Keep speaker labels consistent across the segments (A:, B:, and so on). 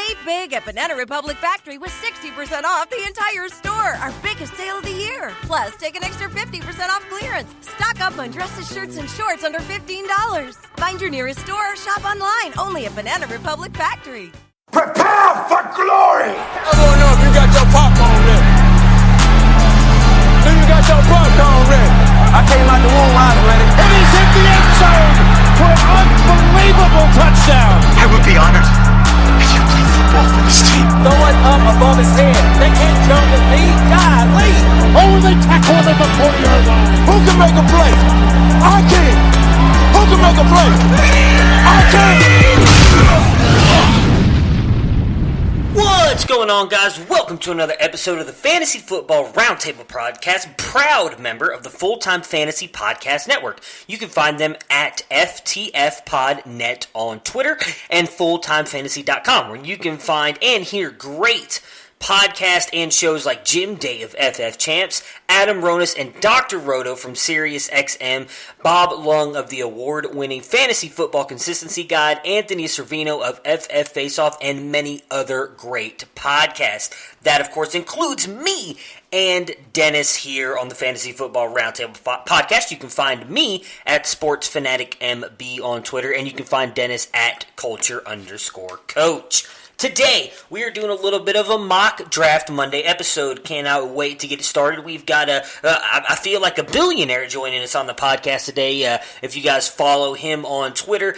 A: Save big at Banana Republic Factory with 60% off the entire store. Our biggest sale of the year. Plus, take an extra 50% off clearance. Stock up on dresses, shirts, and shorts under $15. Find your nearest store or shop online only at Banana Republic Factory.
B: Prepare for glory!
C: I don't know if you got your popcorn ready. Do you got your popcorn ready?
B: I came out the womb, I was ready.
C: And he's hit the end zone for an unbelievable touchdown.
D: I would be honored if you played football for this team.
C: Throw it up above his head. They can't jump with me. Golly. Oh, they tackle him at the 40-yard line. Who can make a play? I can. Who can make a play? I can.
E: What's going on, guys? Welcome to another episode of the Fantasy Football Roundtable Podcast, proud member of the Full-Time Fantasy Podcast Network. You can find them at FTFPodNet on Twitter and FullTimeFantasy.com, where you can find and hear great podcast and shows like Jim Day of FF Champs, Adam Ronis and Dr. Roto from SiriusXM, Bob Lung of the award-winning Fantasy Football Consistency Guide, Anthony Servino of FF Faceoff, and many other great podcasts. That, of course, includes me and Dennis here on the Fantasy Football Roundtable Podcast. You can find me at SportsFanaticMB on Twitter, and you can find Dennis at Culture_Coach. Today, we are doing a little bit of a mock draft Monday episode. Cannot wait to get it started. We've got I feel like a billionaire joining us on the podcast today. If you guys follow him on Twitter,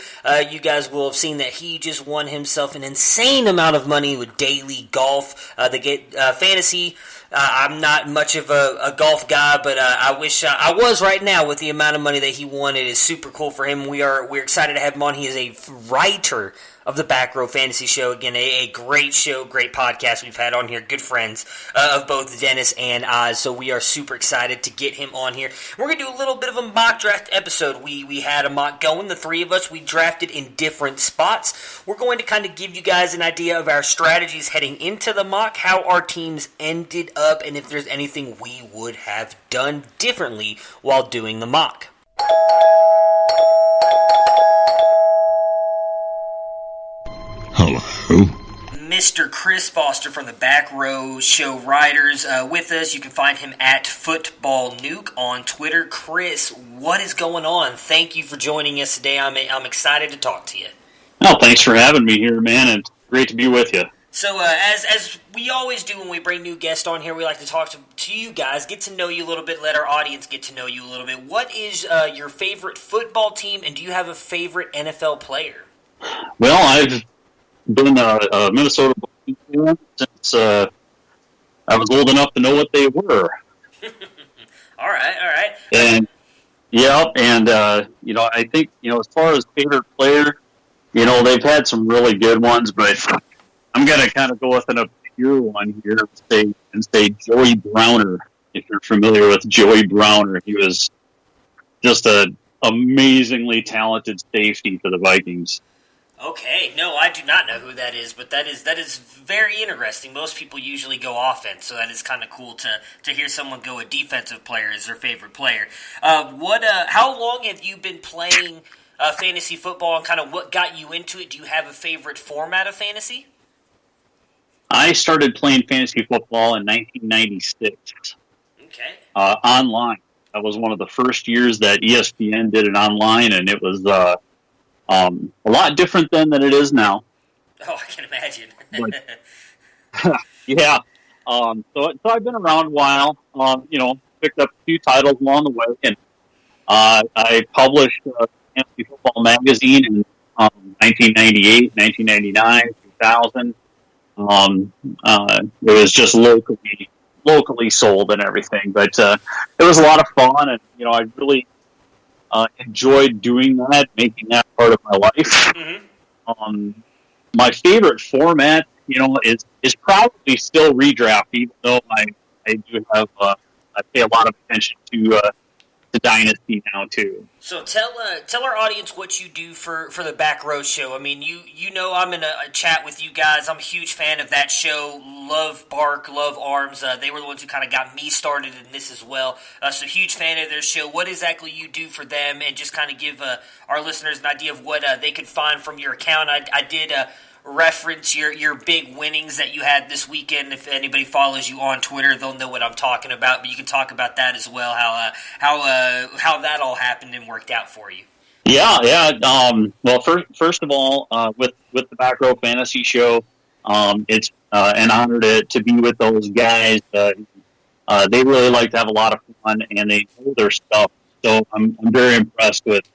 E: you guys will have seen that he just won himself an insane amount of money with daily golf. They get fantasy. I'm not much of a golf guy, but I wish I was right now with the amount of money that he won. It is super cool for him. We're excited to have him on. He is a writer of the Back Row Fantasy Show. Again, a great show, great podcast we've had on here. Good friends of both Dennis and Oz, so we are super excited to get him on here. We're going to do a little bit of a mock draft episode. We had a mock going. The three of us, we drafted in different spots. We're going to kind of give you guys an idea of our strategies heading into the mock, how our teams ended up, and if there's anything we would have done differently while doing the mock.
D: Hello.
E: Mr. Chris Foster from the Back Row Show Writers with us. You can find him at Football Nuke on Twitter. Chris, what is going on? Thank you for joining us today. I'm excited to talk to you.
F: Oh, thanks for having me here, man. It's great to be with you.
E: So, as we always do when we bring new guests on here, we like to talk to you guys, get to know you a little bit, let our audience get to know you a little bit. What is your favorite football team, and do you have a favorite NFL player?
F: Well, I've been a Minnesota Vikings fan since I was old enough to know what they were.
E: All right.
F: And I think, as far as favorite player, they've had some really good ones, but I'm going to kind of go with an obscure one here and say Joey Browner. If you're familiar with Joey Browner, he was just an amazingly talented safety for the Vikings.
E: Okay, no, I do not know who that is, but that is very interesting. Most people usually go offense, so that is kind of cool to hear someone go a defensive player as their favorite player. How long have you been playing fantasy football, and kind of what got you into it? Do you have a favorite format of fantasy?
F: I started playing fantasy football in 1996.
E: Okay.
F: Online. That was one of the first years that ESPN did it online, and it was a lot different then than it is now.
E: Oh, I can imagine.
F: Yeah. So I've been around a while. Picked up a few titles along the way, and I published Fantasy Football Magazine in 1998, 1999, 2000. It was just locally sold and everything, but it was a lot of fun, and I really enjoyed doing that, making that part of my life. Mm-hmm. My favorite format, is probably still redraft, even though I do have I pay a lot of attention to Dynasty now too.
E: So tell our audience what you do for the Back Row Show. I mean, you know I'm in a chat with you guys. I'm a huge fan of that show. Love Bark, love Arms. They were the ones who kind of got me started in this as well. So huge fan of their show. What exactly you do for them, and just kind of give our listeners an idea of what they could find from your account. I did reference your big winnings that you had this weekend. If anybody follows you on Twitter, they'll know what I'm talking about. But you can talk about that as well. How that all happened and worked out for you.
F: Yeah. Well, first of all, with the Back Row Fantasy Show, it's an honor to be with those guys. They really like to have a lot of fun, and they know their stuff. So I'm very impressed with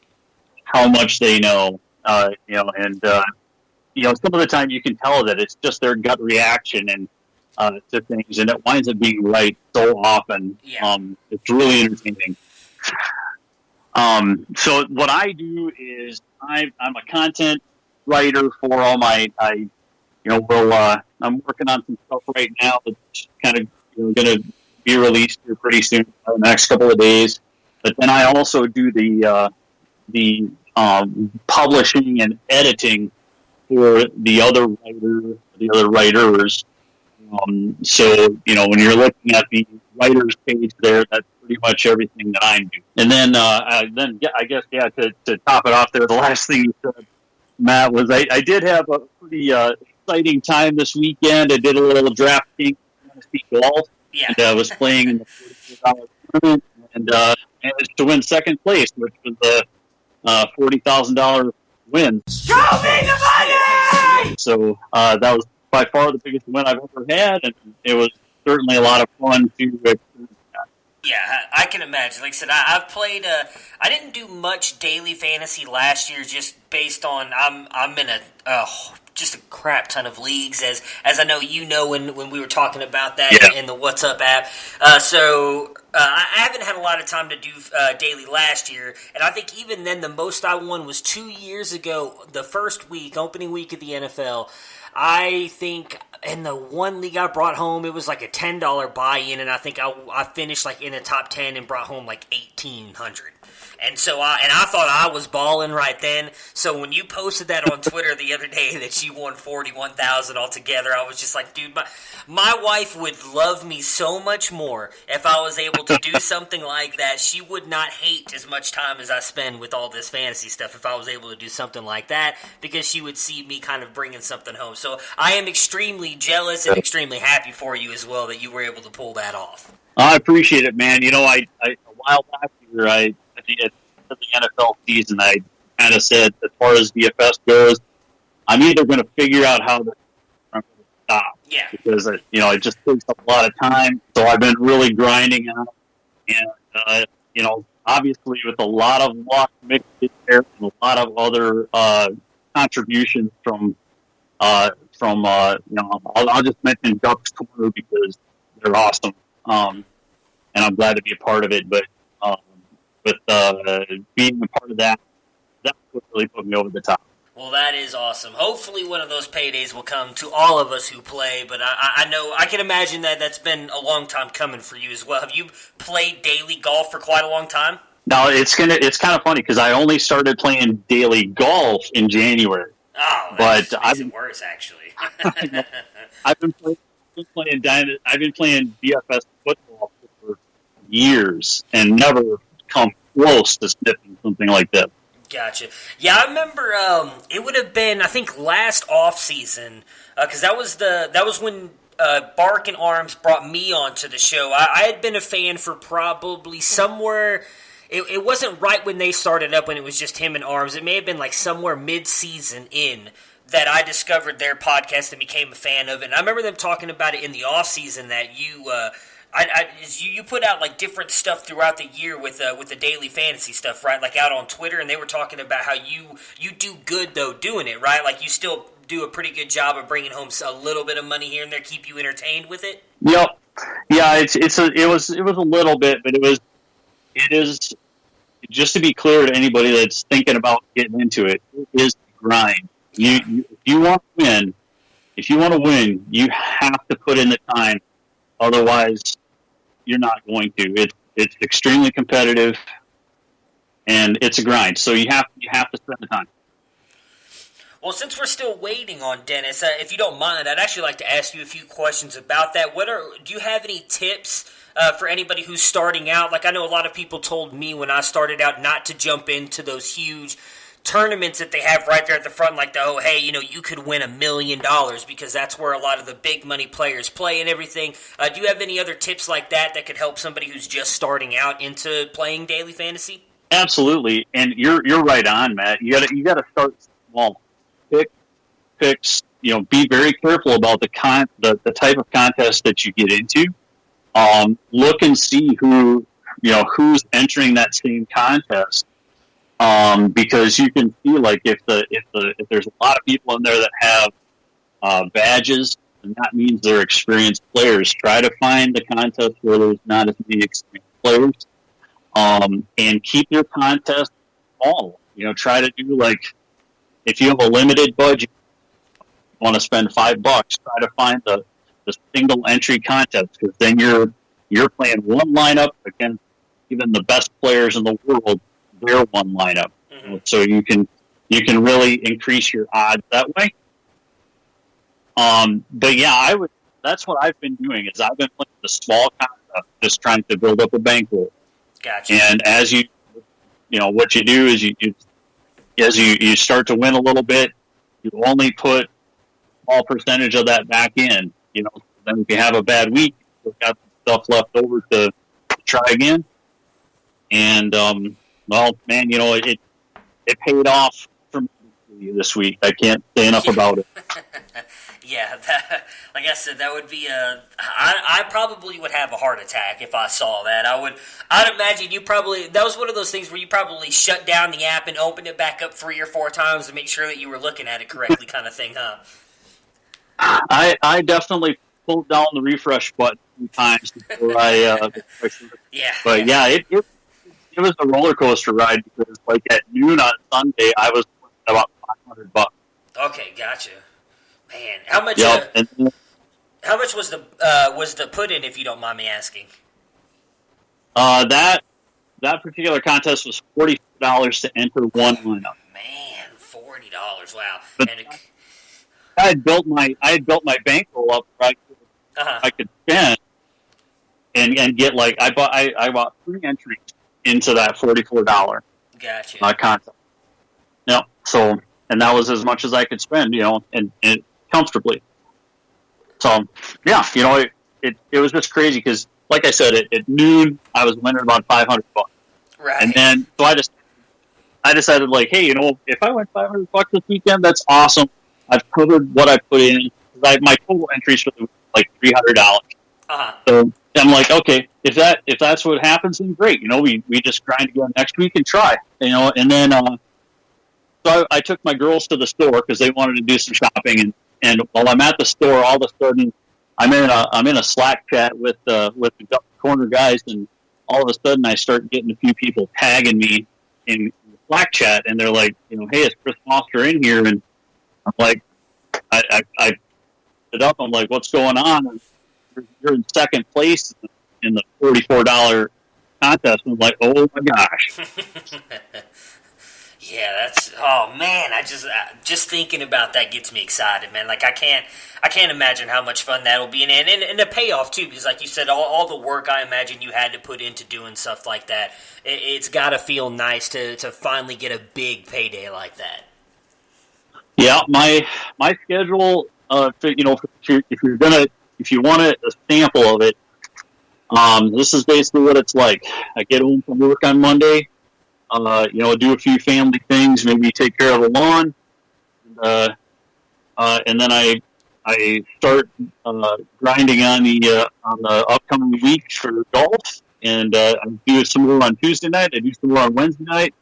F: how much they know. And some of the time you can tell that it's just their gut reaction and to things, and it winds up being right so often.
E: Yeah.
F: It's really entertaining. So what I do is I'm a content writer for all my. I'm working on some stuff right now that's kind of going to be released here pretty soon, in the next couple of days. But then I also do the publishing and editing for the other writers. So when you're looking at the writers page there, that's pretty much everything that I'm doing. And then I guess to top it off there, the last thing you said, Matt, was I did have a pretty exciting time this weekend. I did a little DraftKings fantasy golf.
E: Yeah.
F: And I was playing in the $40,000 tournament and managed to win second place, which was a $40,000 win.
B: Show me the money!
F: So that was by far the biggest win I've ever had, and it was certainly a lot of fun to experience that.
E: Yeah, I can imagine. Like I said, I've played. I didn't do much daily fantasy last year, just based on I'm in just a crap ton of leagues, as I know when we were talking about that in the What's Up app. So I haven't had a lot of time to do daily last year, and I think even then the most I won was 2 years ago, the first week, opening week of the NFL. I think in the one league I brought home, it was like a $10 buy-in, and I think I finished like in the top 10 and brought home like $1,800. And so I thought I was balling right then. So when you posted that on Twitter the other day that you won $41,000 altogether, I was just like, dude, my wife would love me so much more if I was able to do something like that. She would not hate as much time as I spend with all this fantasy stuff if I was able to do something like that, because she would see me kind of bringing something home. So I am extremely jealous and extremely happy for you as well that you were able to pull that off.
F: I appreciate it, man. A while back here, at the NFL season, I kind of said, as far as DFS goes, I'm either going to figure out how to stop.
E: Yeah.
F: Because, it just takes up a lot of time. So I've been really grinding on it. And, obviously with a lot of luck mixed in there and a lot of other contributions from I'll just mention Ducks Corner because they're awesome. And I'm glad to be a part of it. But with being a part of that's what really put me over the top.
E: Well, that is awesome. Hopefully one of those paydays will come to all of us who play, but I know, I can imagine that that's been a long time coming for you as well. Have you played daily golf for quite a long time?
F: No, it's kind of funny because I only started playing daily golf in January.
E: Oh,
F: but
E: makes it worse, actually.
F: I've been playing DFS football for years and never come close to sniffing something like that.
E: Gotcha. Yeah, I remember it would have been, I think, last off season, because that was when Bark and Arms brought me onto the show. I had been a fan for probably somewhere. It wasn't right when they started up when it was just him and Arms. It may have been like somewhere mid-season in that I discovered their podcast and became a fan of it. And I remember them talking about it in the off season that you put out like different stuff throughout the year with the daily fantasy stuff, right? Like out on Twitter, and they were talking about how you do good though doing it, right? Like you still do a pretty good job of bringing home a little bit of money here and there, keep you entertained with it.
F: Yep. Yeah, it was a little bit, but it is just to be clear to anybody that's thinking about getting into it. It is grind. If you want to win, you have to put in the time. Otherwise, you're not going to. It's extremely competitive, and it's a grind. So you have to spend the time.
E: Well, since we're still waiting on Dennis, if you don't mind, I'd actually like to ask you a few questions about that. Do you have any tips for anybody who's starting out? Like I know a lot of people told me when I started out not to jump into those huge tournaments that they have right there at the front, like you could win $1 million because that's where a lot of the big money players play and everything. Do you have any other tips like that could help somebody who's just starting out into playing daily fantasy?
F: Absolutely, and you're right on, Matt. You got to start small. Picks. Be very careful about the type of contest that you get into. Look and see who's entering that same contest. Because you can see, like, if there's a lot of people in there that have badges, and that means they're experienced players. Try to find the contest where there's not as many experienced players, and keep your contest small. Try to do, like, if you have a limited budget, you want to spend $5. Try to find the single entry contest, because then you're playing one lineup against even the best players in the world. Their one lineup, so you can really increase your odds that way. But yeah, that's what I've been doing. Is I've been playing the small concept, just trying to build up a bankroll.
E: Gotcha.
F: And as what you do is you start to win a little bit, you only put a small percentage of that back in. Then if you have a bad week, you've got stuff left over to try again. And well, man, it paid off for me this week. I can't say enough about it.
E: Yeah, like I said, that would be I probably would have a heart attack if I saw that. I'd imagine that was one of those things where you probably shut down the app and opened it back up 3 or 4 times to make sure that you were looking at it correctly, kind of thing, huh?
F: I definitely pulled down the refresh button 2 times before I.
E: Yeah.
F: But yeah, it was a roller coaster ride, because like at noon on Sunday, I was about $500.
E: Okay, gotcha. Man, how much?
F: Yep.
E: How much was the put in, if you don't mind me asking?
F: That particular contest was $40 to enter one lineup.
E: Man, $40! Wow.
F: But I had built my bankroll up right I could spend and get, like, I bought 3 entries into that $44
E: gotcha
F: contest. No, so, and that was as much as I could spend, and comfortably. So yeah, it was just crazy, because like I said, at noon I was winning about $500.
E: Right.
F: And then so I decided, like, hey, if I win $500 this weekend, that's awesome. I've covered what I put in. My total entries for the week was like $300. So I'm like, okay, if that's what happens, then great. We just grind again next week and try. And then so I took my girls to the store because they wanted to do some shopping, and while I'm at the store, all of a sudden I'm in a Slack chat with the corner guys, and all of a sudden I start getting a few people tagging me in the Slack chat, and they're like, hey, is Chris Foster in here? And I'm like, I stood up. I'm like, what's going on? And you're in second place in the $44 contest. And I'm like, oh my gosh.
E: Yeah, man, I just thinking about that gets me excited, man. Like, I can't imagine how much fun that'll be, and the payoff too, because like you said, all the work I imagine you had to put into doing stuff like that, it's got to feel nice to finally get a big payday like that.
F: Yeah, my schedule, if you want a sample of it, this is basically what it's like. I get home from work on Monday, do a few family things, maybe take care of the lawn, and then I start grinding on the upcoming week for golf, and I do some more on Tuesday night, I do some more on Wednesday night,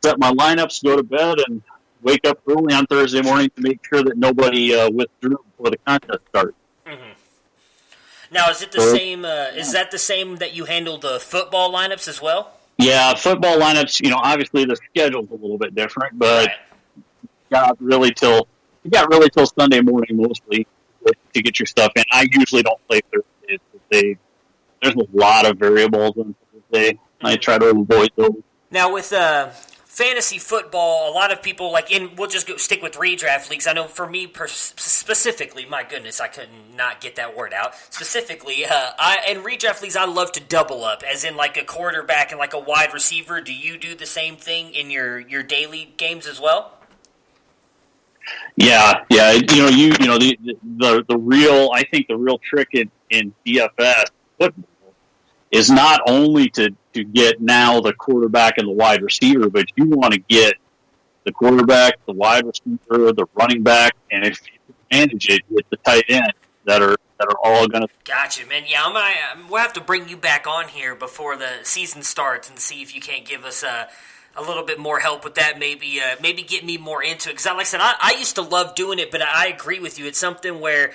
F: set my lineups, go to bed, and wake up early on Thursday morning to make sure that nobody withdrew before the contest starts.
E: Mm-hmm. Now, is it the same? Is that the same that you handle the football lineups as well?
F: Yeah, football lineups. Obviously the schedule's a little bit different, but
E: right.
F: you got really till Sunday morning mostly to get your stuff in. I usually don't play Thursdays. There's a lot of variables on Thursday. I try to avoid those.
E: Now, with fantasy football, a lot of people we'll just stick with redraft leagues. I know for me specifically, my goodness, I could not get that word out. Specifically, in redraft leagues, I love to double up, as in like a quarterback and like a wide receiver. Do you do the same thing in your daily games as well?
F: Yeah. The real, I think the real trick in DFS football is not only to get now the quarterback and the wide receiver, but you want to get the quarterback, the wide receiver, the running back, and if you manage it, with the tight end that are all going to.
E: Gotcha, man. Yeah, we'll have to bring you back on here before the season starts and see if you can't give us a little bit more help with that, maybe get me more into it. Because like I said, I used to love doing it, but I agree with you. It's something where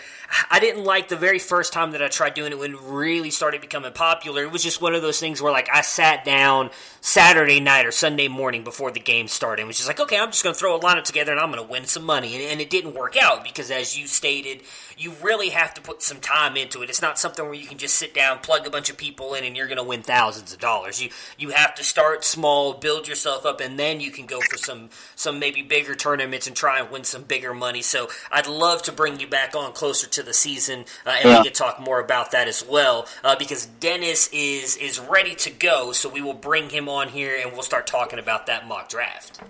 E: I didn't like the very first time that I tried doing it when it really started becoming popular. It was just one of those things where like I sat down Saturday night or Sunday morning before the game started and was just like, okay, I'm just going to throw a lineup together and I'm going to win some money. And it didn't work out because, as you stated, you really have to put some time into it. It's not something where you can just sit down, plug a bunch of people in, and you're going to win thousands of dollars. You have to start small, build yourself up, and then you can go for some maybe bigger tournaments and try and win some bigger money. So I'd love to bring you back on closer to the season, and we can talk more about that as well, because Dennis is ready to go, so we will bring him on here, and we'll start talking about that mock draft.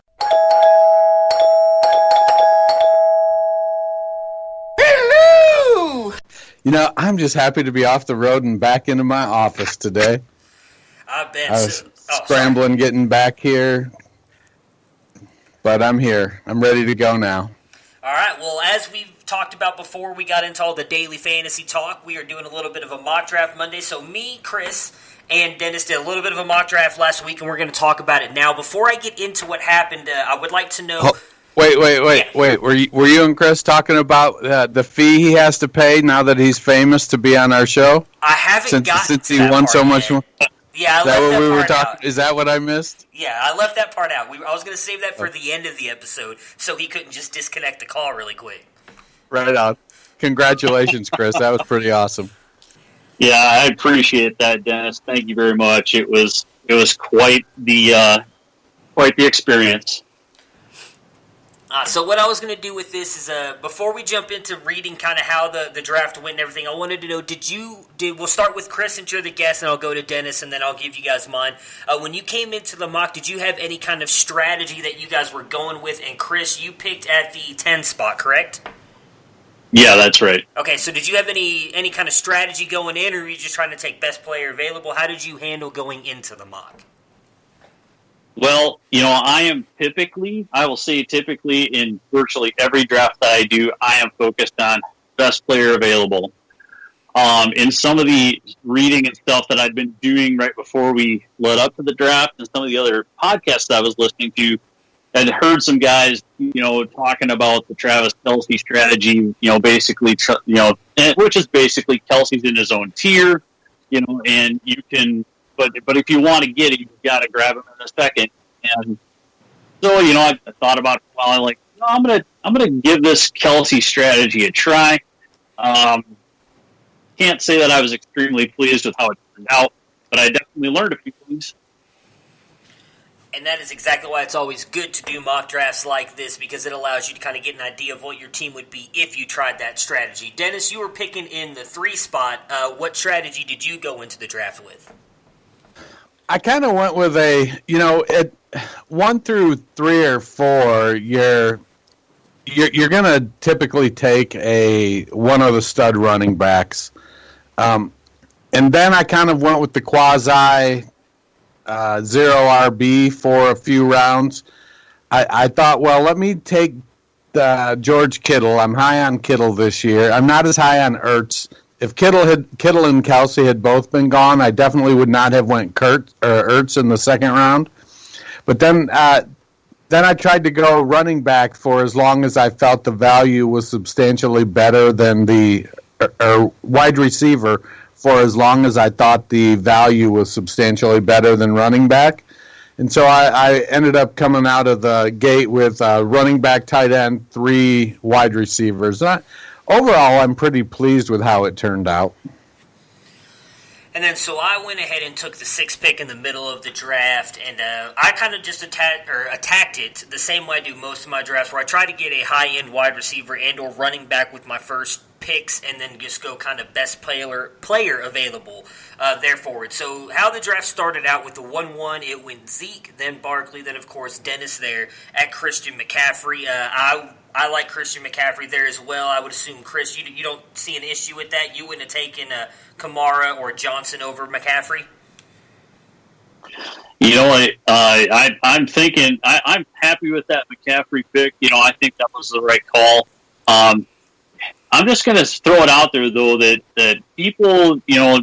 G: I'm just happy to be off the road and back into my office today.
E: I bet.
G: I was scrambling, getting back here, but I'm here. I'm ready to go now.
E: All right. Well, as we've talked about before, we got into all the daily fantasy talk. We are doing a little bit of a mock draft Monday. So me, Chris, and Dennis did a little bit of a mock draft last week, and we're going to talk about it now. Before I get into what happened, I would like to know...
G: Wait. Were you and Chris talking about the fee he has to pay now that he's famous to be on our show?
E: I haven't gotten
G: since he won so much more.
E: Yeah, I left that part out.
G: Is that what I missed?
E: Yeah, I left that part out. I was going to save that for the end of the episode, so he couldn't just disconnect the call really quick.
G: Right on. Congratulations, Chris. That was pretty awesome.
F: Yeah, I appreciate that, Dennis. Thank you very much. It was quite the experience.
E: So what I was going to do with this is, before we jump into reading kind of how the draft went and everything, I wanted to know, we'll start with Chris, since you're the guest, and I'll go to Dennis, and then I'll give you guys mine. When you came into the mock, did you have any kind of strategy that you guys were going with? And Chris, you picked at the 10 spot, correct?
F: Yeah, that's right.
E: Okay, so did you have any kind of strategy going in, or were you just trying to take best player available? How did you handle going into the mock?
F: Well, I will say typically in virtually every draft that I do, I am focused on best player available. In some of the reading and stuff that I'd been doing right before we led up to the draft, and some of the other podcasts that I was listening to, I'd heard some guys, talking about the Travis Kelce strategy, basically, which is basically Kelce's in his own tier, and you can. But if you want to get it, you've got to grab him in a second. And so, I thought about it a while. I'm gonna give this Kelce strategy a try. Can't say that I was extremely pleased with how it turned out, but I definitely learned a few things.
E: And that is exactly why it's always good to do mock drafts like this, because it allows you to kind of get an idea of what your team would be if you tried that strategy. Dennis, you were picking in the 3 spot. What strategy did you go into the draft with?
G: I kind of went with at 1 through 3 or 4, you're going to typically take one of the stud running backs. And then I kind of went with the quasi zero RB for a few rounds. I thought, well, let me take George Kittle. I'm high on Kittle this year. I'm not as high on Ertz. If Kittle and Kelce had both been gone, I definitely would not have went Ertz in the second round. But then I tried to go running back for as long as I felt the value was substantially better than the wide receiver for as long as I thought the value was substantially better than running back. And so I ended up coming out of the gate with running back, tight end, 3 wide receivers. Overall, I'm pretty pleased with how it turned out.
E: And then so I went ahead and took the 6th pick in the middle of the draft, and I kind of just attacked it the same way I do most of my drafts, where I try to get a high-end wide receiver and or running back with my first picks, and then just go kind of best player available there forward. So how the draft started out with the 1-1, it went Zeke, then Barkley, then of course Dennis there at Christian McCaffrey. I like Christian McCaffrey there as well. I would assume, Chris, you don't see an issue with that? You wouldn't have taken Kamara or Johnson over McCaffrey?
F: You know, I'm thinking I'm happy with that McCaffrey pick. You know, I think that was the right call. I'm just going to throw it out there, though, that people, you know,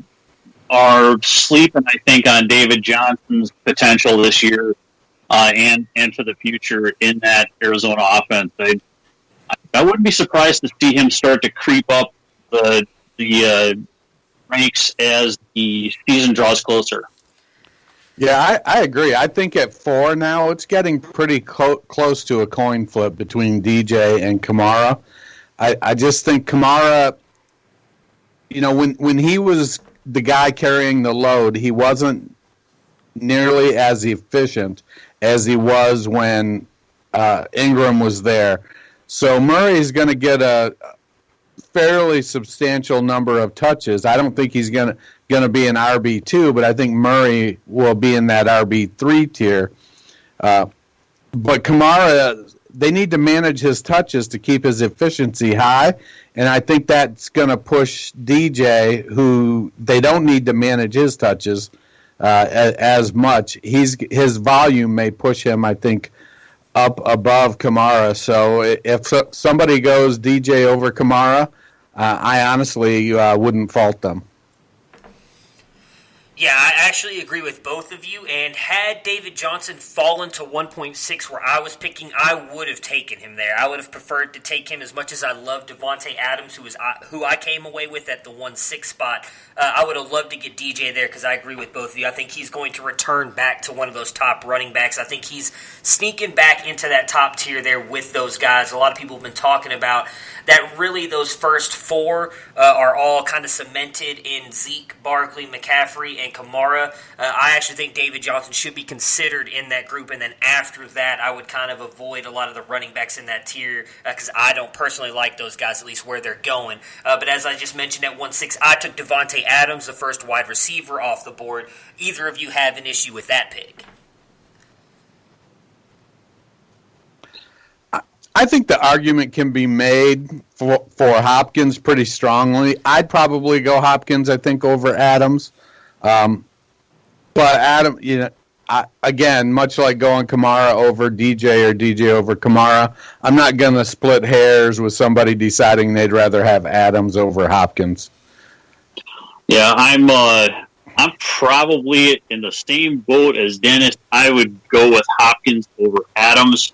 F: are sleeping, I think, on David Johnson's potential this year and for the future in that Arizona offense. I wouldn't be surprised to see him start to creep up the ranks as the season draws closer.
G: Yeah, I agree. I think at 4 now, it's getting pretty close to a coin flip between DJ and Kamara. I just think Kamara, you know, when he was the guy carrying the load, he wasn't nearly as efficient as he was when Ingram was there. So Murray's going to get a fairly substantial number of touches. I don't think he's going to be an RB2, but I think Murray will be in that RB3 tier. But Kamara, they need to manage his touches to keep his efficiency high, and I think that's going to push DJ, who they don't need to manage his touches as much. His volume may push him, I think, up above Kamara. So if somebody goes DJ over Kamara, I honestly wouldn't fault them.
E: Yeah, I actually agree with both of you, and had David Johnson fallen to 1.6 where I was picking, I would have taken him there. I would have preferred to take him as much as I love Devontae Adams, who I came away with at the 1-6 spot. I would have loved to get DJ there because I agree with both of you. I think he's going to return back to one of those top running backs. I think he's sneaking back into that top tier there with those guys. A lot of people have been talking about that really those first 4 are all kind of cemented in Zeke, Barkley, McCaffrey, and Kamara. I actually think David Johnson should be considered in that group, and then after that, I would kind of avoid a lot of the running backs in that tier because I don't personally like those guys, at least where they're going. But as I just mentioned at 1-6, I took Devontae Adams, the first wide receiver, off the board. Either of you have an issue with that pick?
G: I think the argument can be made for Hopkins pretty strongly. I'd probably go Hopkins, I think, over Adams. But Adam, you know, again, much like going Kamara over DJ or DJ over Kamara, I'm not going to split hairs with somebody deciding they'd rather have Adams over Hopkins.
F: Yeah, I'm probably in the same boat as Dennis. I would go with Hopkins over Adams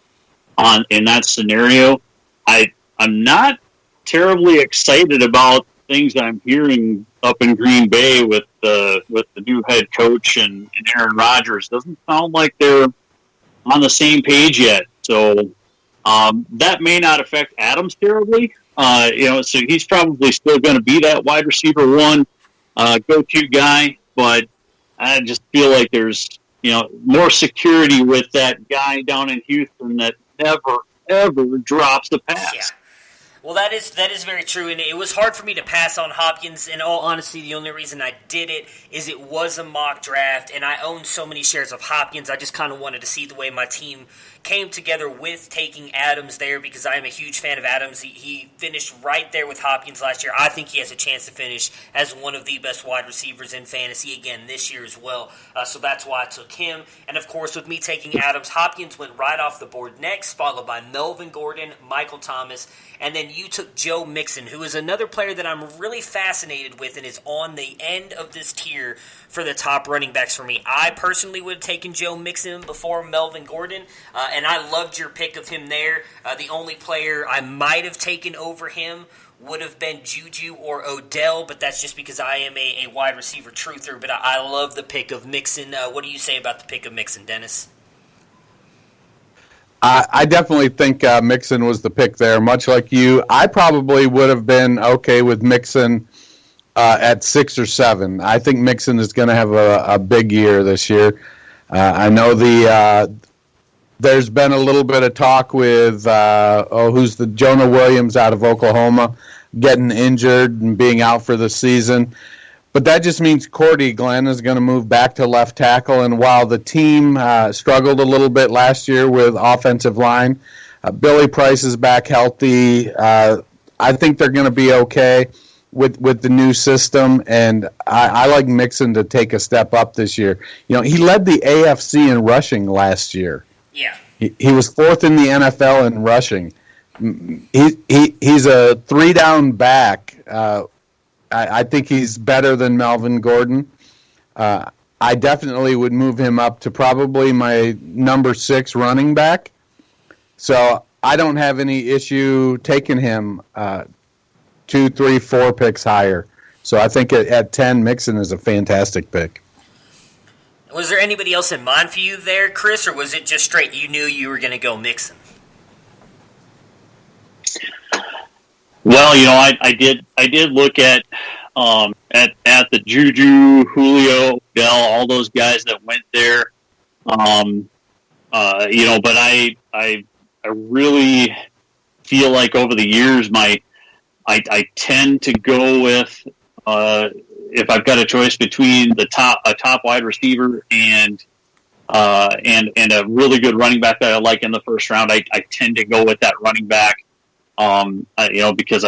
F: in that scenario. I'm not terribly excited about things I'm hearing up in Green Bay with the new head coach and Aaron Rodgers. Doesn't sound like they're on the same page yet. So that may not affect Adams terribly. You know, so he's probably still going to be that wide receiver 1 go-to guy. But I just feel like there's, you know, more security with that guy down in Houston that never, ever drops the pass.
E: Yeah. Well, that is very true, and it was hard for me to pass on Hopkins. In all honesty, the only reason I did it is it was a mock draft, and I owned so many shares of Hopkins, I just kind of wanted to see the way my team came together with taking Adams there because I am a huge fan of Adams. He finished right there with Hopkins last year. I think he has a chance to finish as one of the best wide receivers in fantasy again this year as well. So that's why I took him. And, of course, with me taking Adams, Hopkins went right off the board next, followed by Melvin Gordon, Michael Thomas, and then you took Joe Mixon, who is another player that I'm really fascinated with and is on the end of this tier for the top running backs for me. I personally would have taken Joe Mixon before Melvin Gordon, and I loved your pick of him there. The only player I might have taken over him would have been Juju or Odell, but that's just because I am a wide receiver truther, but I love the pick of Mixon. What do you say about the pick of Mixon, Dennis?
G: I definitely think Mixon was the pick there. Much like you, I probably would have been okay with Mixon at 6 or 7. I think Mixon is going to have a big year this year. I know there's been a little bit of talk with who's the Jonah Williams out of Oklahoma getting injured and being out for the season. But that just means Cordy Glenn is going to move back to left tackle. And while the team struggled a little bit last year with offensive line, Billy Price is back healthy. I think they're going to be okay with the new system. And I like Mixon to take a step up this year. You know, he led the AFC in rushing last year.
E: Yeah.
G: He was 4th in the NFL in rushing. He's a 3-down back. I think he's better than Melvin Gordon. I definitely would move him up to probably my number 6 running back. So I don't have any issue taking him 2, 3, 4 picks higher. So I think at 10, Mixon is a fantastic pick.
E: Was there anybody else in mind for you there, Chris, or was it just straight you knew you were going to go Mixon?
F: Well, you know, I did look at the Juju, Julio, Odell, all those guys that went there. You know, but I really feel like over the years, I tend to go with if I've got a choice between a top wide receiver and a really good running back that I like in the first round, I tend to go with that running back. You know, because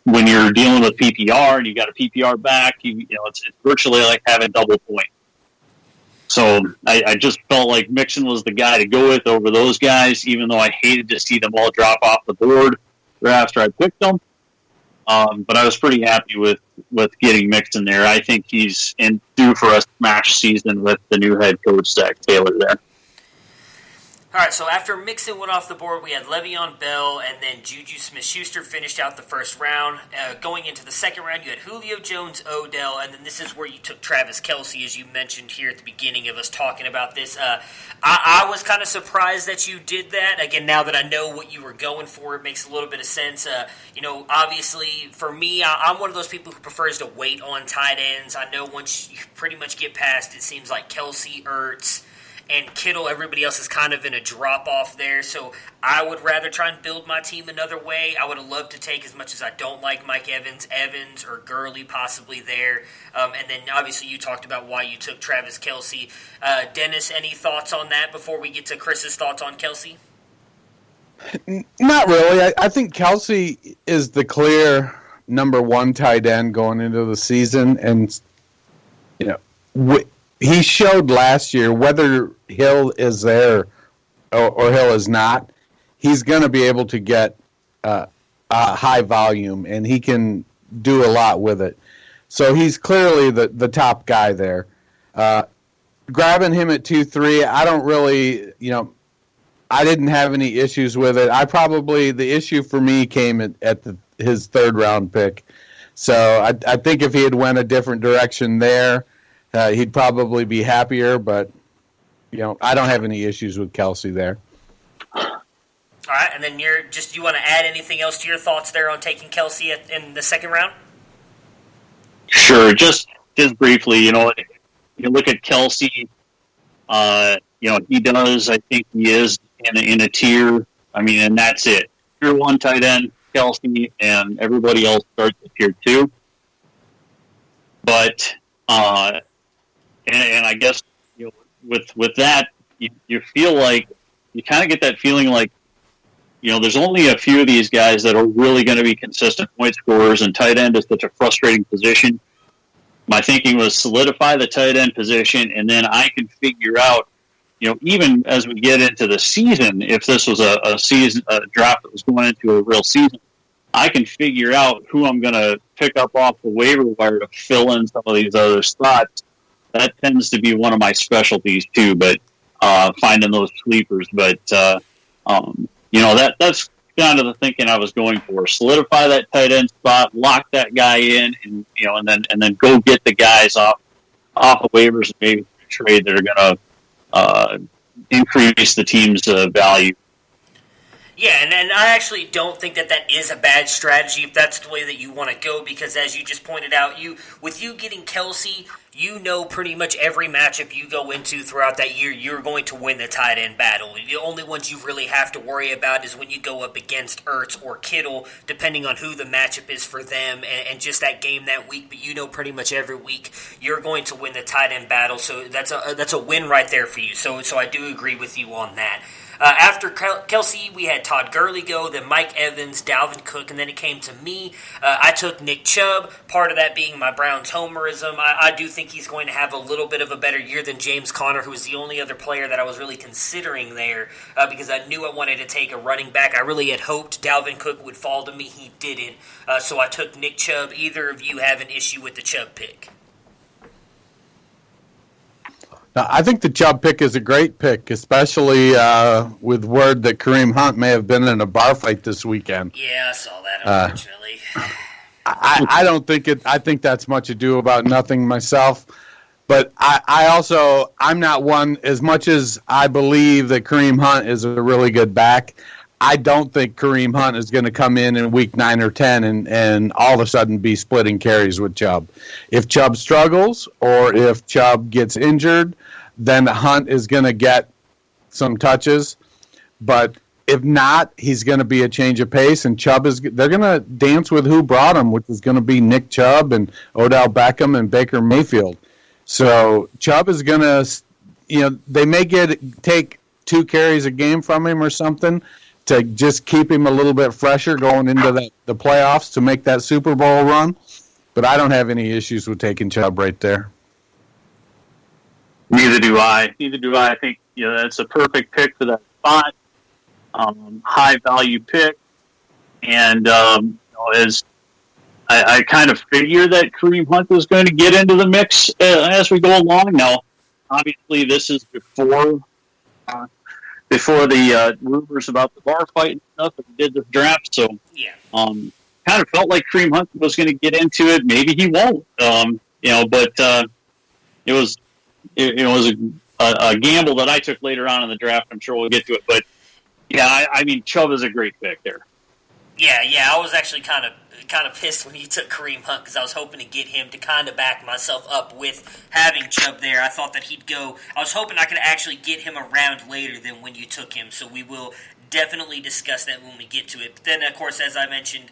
F: when you're dealing with PPR and you got a PPR back, you know, it's virtually like having double point. So I just felt like Mixon was the guy to go with over those guys, even though I hated to see them all drop off the board after I picked them. But I was pretty happy with getting Mixon there. I think he's due for a smash season with the new head coach, Zach Taylor, there.
E: All right, so after Mixon went off the board, we had Le'Veon Bell, and then Juju Smith-Schuster finished out the first round. Going into the second round, you had Julio Jones, Odell, and then this is where you took Travis Kelce, as you mentioned here at the beginning of us talking about this. I was kind of surprised that you did that. Again, now that I know what you were going for, it makes a little bit of sense. You know, obviously, for me, I'm one of those people who prefers to wait on tight ends. I know once you pretty much get past, it seems like Kelce, Ertz, and Kittle, everybody else is kind of in a drop-off there, so I would rather try and build my team another way. I would have loved to take, as much as I don't like Mike Evans or Gurley possibly there. And then, obviously, you talked about why you took Travis Kelce. Dennis, any thoughts on that before we get to Chris's thoughts on Kelce?
G: Not really. I think Kelce is the clear number 1 tight end going into the season, and, you know, he showed last year, whether Hill is there or Hill is not, he's going to be able to get a high volume, and he can do a lot with it. So he's clearly the top guy there. Grabbing him at 2-3, I don't really, you know, I didn't have any issues with it. The issue for me came at his 3rd round pick. So I think if he had went a different direction there, he'd probably be happier, but, you know, I don't have any issues with Kelce there.
E: All right, and then you want to add anything else to your thoughts there on taking Kelce in the second round?
F: Sure, just briefly, you know, you look at Kelce, you know, he does, I think he is in a tier, I mean, and that's it. Tier 1 tight end, Kelce, and everybody else starts at tier 2. But, and I guess, you know, with that, you feel like, you kind of get that feeling like, you know, there's only a few of these guys that are really going to be consistent point scorers, and tight end is such a frustrating position. My thinking was solidify the tight end position, and then I can figure out, you know, even as we get into the season, if this was a draft that was going into a real season, I can figure out who I'm going to pick up off the waiver wire to fill in some of these other spots. That tends to be one of my specialties too, but finding those sleepers. But you know, that's kind of the thinking I was going for. Solidify that tight end spot, lock that guy in, and you know, and then go get the guys off of waivers and maybe trade that are going to increase the team's value.
E: Yeah, and I actually don't think that is a bad strategy if that's the way that you want to go, because as you just pointed out, with you getting Kelsey, you know pretty much every matchup you go into throughout that year, you're going to win the tight end battle. The only ones you really have to worry about is when you go up against Ertz or Kittle, depending on who the matchup is for them and just that game that week. But you know pretty much every week you're going to win the tight end battle, so that's a win right there for you. So I do agree with you on that. After Kelsey, we had Todd Gurley go, then Mike Evans, Dalvin Cook, and then it came to me. I took Nick Chubb, part of that being my Browns homerism. I do think he's going to have a little bit of a better year than James Conner, who was the only other player that I was really considering there because I knew I wanted to take a running back. I really had hoped Dalvin Cook would fall to me. He didn't, so I took Nick Chubb. Either of you have an issue with the Chubb pick?
G: Now, I think the Chubb pick is a great pick, especially with word that Kareem Hunt may have been in a bar fight this weekend.
E: Yeah, I saw that, unfortunately.
G: I don't think it. I think that's much ado about nothing myself. But I'm not one, as much as I believe that Kareem Hunt is a really good back, I don't think Kareem Hunt is going to come in week 9 or 10 and all of a sudden be splitting carries with Chubb. If Chubb struggles or if Chubb gets injured, then Hunt is going to get some touches. But if not, he's going to be a change of pace, and they're going to dance with who brought him, which is going to be Nick Chubb and Odell Beckham and Baker Mayfield. So Chubb is going to, they may take 2 carries a game from him or something to just keep him a little bit fresher going into the playoffs to make that Super Bowl run. But I don't have any issues with taking Chubb right there.
F: Neither do I. I think that's a perfect pick for that spot. High value pick, and as I kind of figure that Kareem Hunt was going to get into the mix as we go along. Now, obviously, this is before the rumors about the bar fight and stuff that we did this draft. So, kind of felt like Kareem Hunt was going to get into it. Maybe he won't. But it was a gamble that I took later on in the draft. I'm sure we'll get to it, but yeah, I mean, Chubb is a great pick there.
E: Yeah, I was actually kind of pissed when you took Kareem Hunt because I was hoping to get him to kind of back myself up with having Chubb there. I thought that he'd go. I was hoping I could actually get him around later than when you took him. So we will definitely discuss that when we get to it. But then, of course, as I mentioned,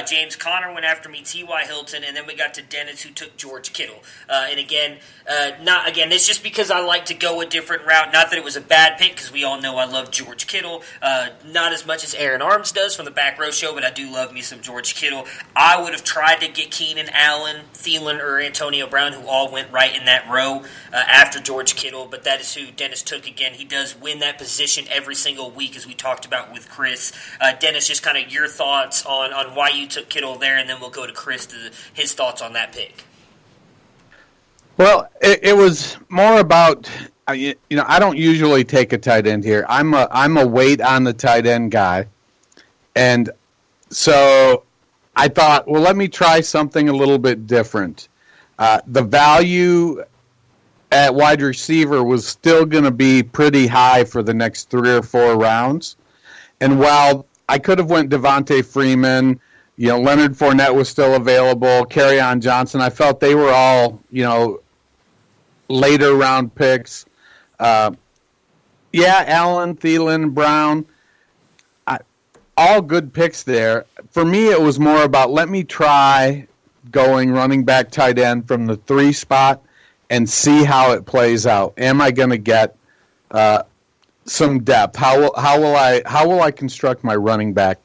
E: James Conner went after me, T.Y. Hilton, and then we got to Dennis, who took George Kittle. And again, it's just because I like to go a different route. Not that it was a bad pick, because we all know I love George Kittle. Not as much as Aaron Arms does from the Back Row Show, but I do love me some George Kittle. I would have tried to get Keenan Allen, Thielen, or Antonio Brown, who all went right in that row after George Kittle, but that is who Dennis took again. He does win that position every single week, as we talked about with Chris. Dennis, just kind of your thoughts on why you took Kittle there, and then we'll go to Chris to his thoughts on that pick.
G: Well, it was more about, I don't usually take a tight end here. I'm a wait on the tight end guy, and so I thought, well, let me try something a little bit different. The value at wide receiver was still going to be pretty high for the next 3 or 4 rounds, and while I could have went Devontae Freeman, Leonard Fournette was still available, Kerryon Johnson. I felt they were all, later round picks. Allen, Thielen, Brown, all good picks there. For me, it was more about let me try going running back tight end from the 3 spot and see how it plays out. Am I going to get some depth? How will I construct my running back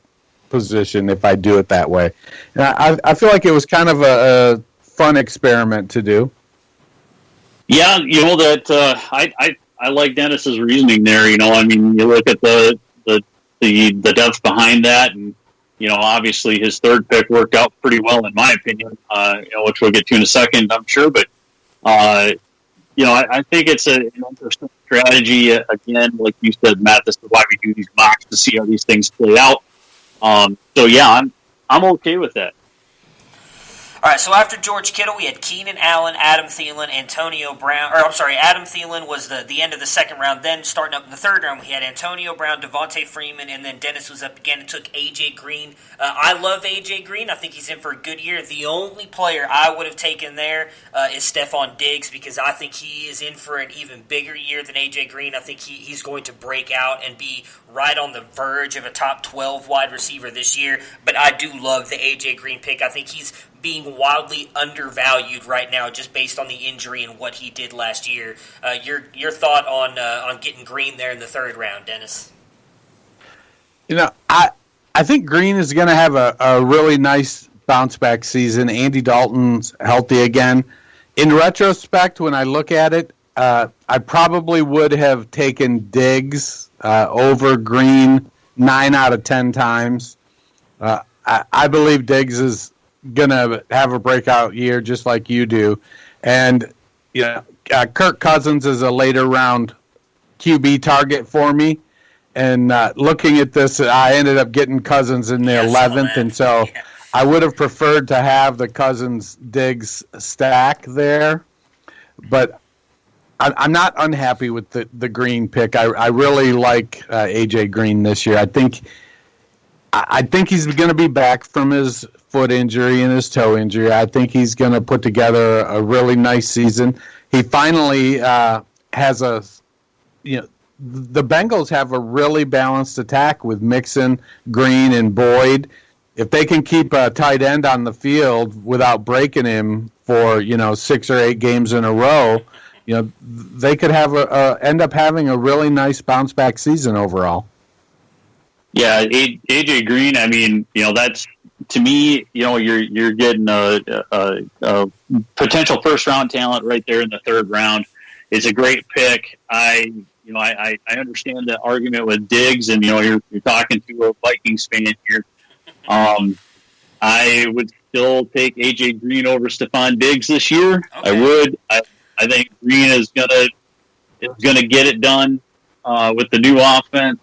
G: position if I do it that way? And I feel like it was kind of a fun experiment to do.
F: Yeah, that I like Dennis's reasoning there. You look at the depth behind that, and obviously his third pick worked out pretty well in my opinion. Which we'll get to in a second, I'm sure. But I think it's an interesting strategy. Again, like you said, Matt, this is why we do these mocks to see how these things play out. I'm okay with that.
E: All right, so after George Kittle, we had Keenan Allen, Adam Thielen, Antonio Brown. Adam Thielen was the end of the second round. Then starting up in the third round, we had Antonio Brown, Devontae Freeman, and then Dennis was up again and took A.J. Green. I love A.J. Green. I think he's in for a good year. The only player I would have taken there is Stephon Diggs, because I think he is in for an even bigger year than A.J. Green. I think he's going to break out and be right on the verge of a top 12 wide receiver this year. But I do love the A.J. Green pick. I think he's being wildly undervalued right now just based on the injury and what he did last year. Your thought on getting Green there in the third round, Dennis?
G: I think Green is going to have a really nice bounce-back season. Andy Dalton's healthy again. In retrospect, when I look at it, I probably would have taken Diggs over Green 9 out of 10 times. I believe Diggs is going to have a breakout year just like you do. And, Kirk Cousins is a later round QB target for me. And looking at this, I ended up getting Cousins in the 11th. And so I would have preferred to have the Cousins-Diggs stack there. But I'm not unhappy with the Green pick. I really like A.J. Green this year. I think he's going to be back from his foot injury and his toe injury. I think he's going to put together a really nice season. He finally has the Bengals have a really balanced attack with Mixon, Green, and Boyd. If they can keep a tight end on the field without breaking him for 6 or 8 games in a row, they could have end up having a really nice bounce back season overall.
F: Yeah, AJ Green. I mean, that's, to me, you're getting a potential first round talent right there in the third round. It's a great pick. I understand the argument with Diggs, and you're talking to a Vikings fan here. I would still take AJ Green over Stephon Diggs this year. Okay. I would. I think Green is gonna get it done with the new offense.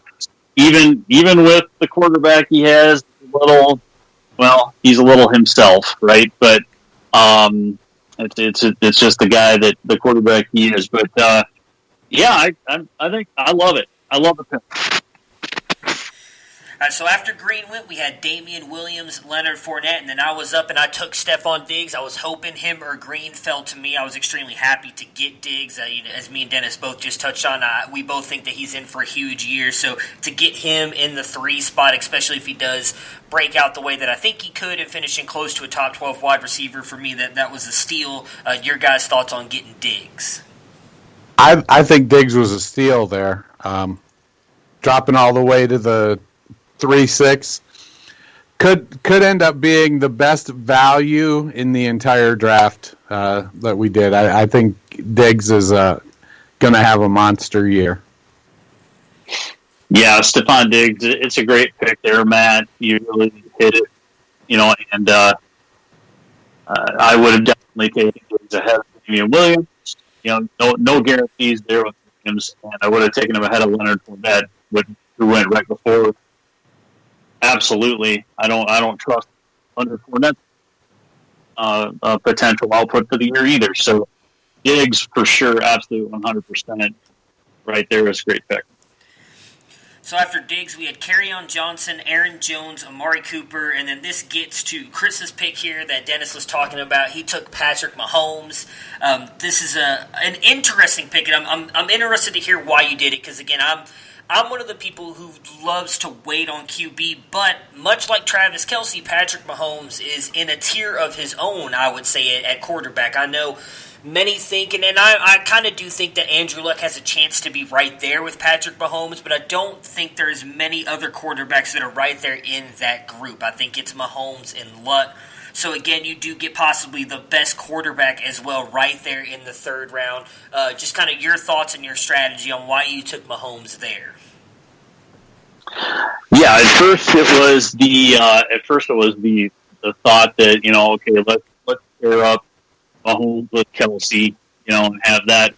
F: Even with the quarterback he has, he's a little himself, right? But it's just the guy that the quarterback he is. But I think I love it. I love the pick.
E: So after Green went, we had Damian Williams, Leonard Fournette, and then I was up and I took Stephon Diggs. I was hoping him or Green fell to me. I was extremely happy to get Diggs. As me and Dennis both just touched on, we both think that he's in for a huge year. So to get him in the 3 spot, especially if he does break out the way that I think he could and finishing close to a top 12 wide receiver, for me, that was a steal. Your guys' thoughts on getting Diggs?
G: I think Diggs was a steal there. Dropping all the way to the 3-6 could end up being the best value in the entire draft that we did. I think Diggs is going to have a monster year.
F: Yeah, Stephon Diggs, it's a great pick there, Matt. You really hit it, and I would have definitely taken Diggs ahead of Damian Williams. No guarantees there with Williams, and I would have taken him ahead of Leonard Fournette, who went right before. Absolutely, I don't trust Leonard Fournette's potential output for the year either. So Diggs for sure, absolutely 100% right there is a great pick.
E: So after Diggs, we had Kerryon Johnson, Aaron Jones, Amari Cooper, and then this gets to Chris's pick here that Dennis was talking about. He took Patrick Mahomes. This is an interesting pick, and I'm interested to hear why you did it, because again, I'm one of the people who loves to wait on QB, but much like Travis Kelce, Patrick Mahomes is in a tier of his own, I would say, at quarterback. I know many think, and I kind of do think that Andrew Luck has a chance to be right there with Patrick Mahomes, but I don't think there's many other quarterbacks that are right there in that group. I think it's Mahomes and Luck. So again, you do get possibly the best quarterback as well right there in the third round. Just kind of your thoughts and your strategy on why you took Mahomes there.
F: Yeah, at first it was the thought that let's pair up Mahomes with Kelce, and have that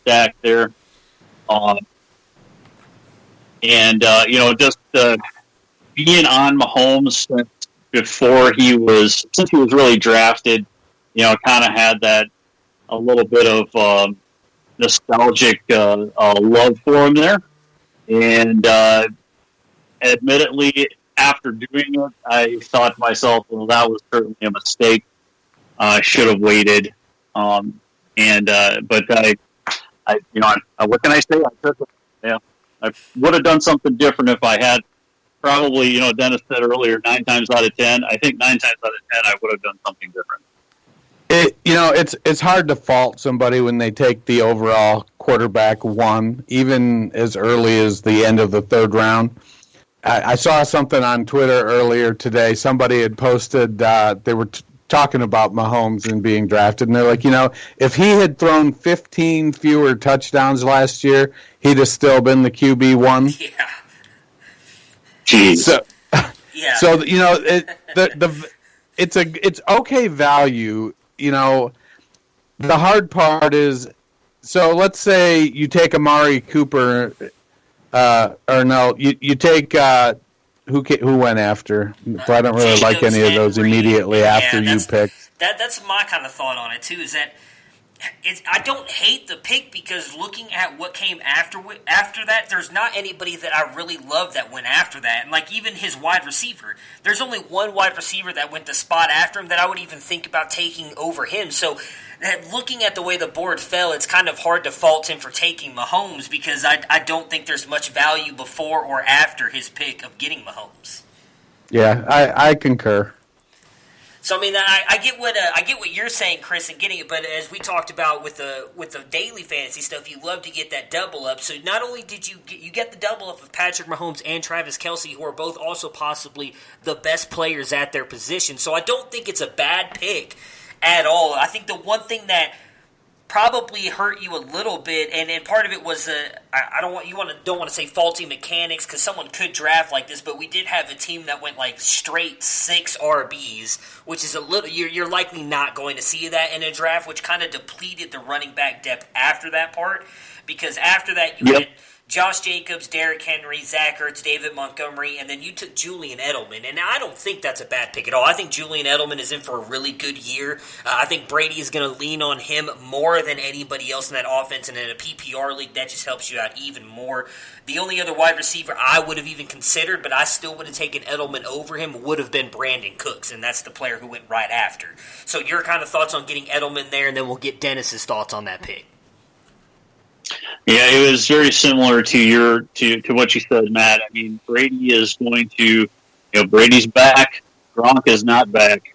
F: stack there, and just being on Mahomes since before since he was really drafted, kind of had that a little bit of nostalgic love for him there. And admittedly, after doing it, I thought to myself, well, that was certainly a mistake. I should have waited. But I what can I say? I would have done something different if I had. Probably, Dennis said earlier, 9 times out of 10. I think 9 times out of 10, I would have done something different.
G: It's hard to fault somebody when they take the overall quarterback 1, even as early as the end of the 3rd round. I saw something on Twitter earlier today. Somebody had posted, they were talking about Mahomes and being drafted, and they're like, if he had thrown 15 fewer touchdowns last year, he'd have still been the QB1.
E: Yeah.
F: Jeez.
G: So,
E: yeah.
G: So it's okay value. The hard part is, so let's say you take Amari Cooper, or no, you take who went after. So I don't really like any of those immediately after you picked.
E: That's my kind of thought on it too. Is that I don't hate the pick because looking at what came after that, there's not anybody that I really love that went after that. And like even his wide receiver, there's only one wide receiver that went the spot after him that I would even think about taking over him. So looking at the way the board fell, it's kind of hard to fault him for taking Mahomes because I don't think there's much value before or after his pick of getting Mahomes.
G: Yeah, I concur.
E: So I mean, I get what you're saying, Chris, and getting it. But as we talked about with the daily fantasy stuff, you love to get that double up. So not only did you get the double up of Patrick Mahomes and Travis Kelce, who are both also possibly the best players at their position. So I don't think it's a bad pick at all. I think the one thing that probably hurt you a little bit, and part of it was don't want to say faulty mechanics because someone could draft like this, but we did have a team that went like straight 6 RBs, which is a little you're likely not going to see that in a draft, which kind of depleted the running back depth after that part because after that you had Josh Jacobs, Derrick Henry, Zach Ertz, David Montgomery, and then you took Julian Edelman. And I don't think that's a bad pick at all. I think Julian Edelman is in for a really good year. I think Brady is going to lean on him more than anybody else in that offense. And in a PPR league, that just helps you out even more. The only other wide receiver I would have even considered, but I still would have taken Edelman over him, would have been Brandon Cooks. And that's the player who went right after. So your kind of thoughts on getting Edelman there, and then we'll get Dennis's thoughts on that pick.
F: Yeah, it was very similar to what you said, Matt. I mean, Brady is going to, Brady's back. Gronk is not back.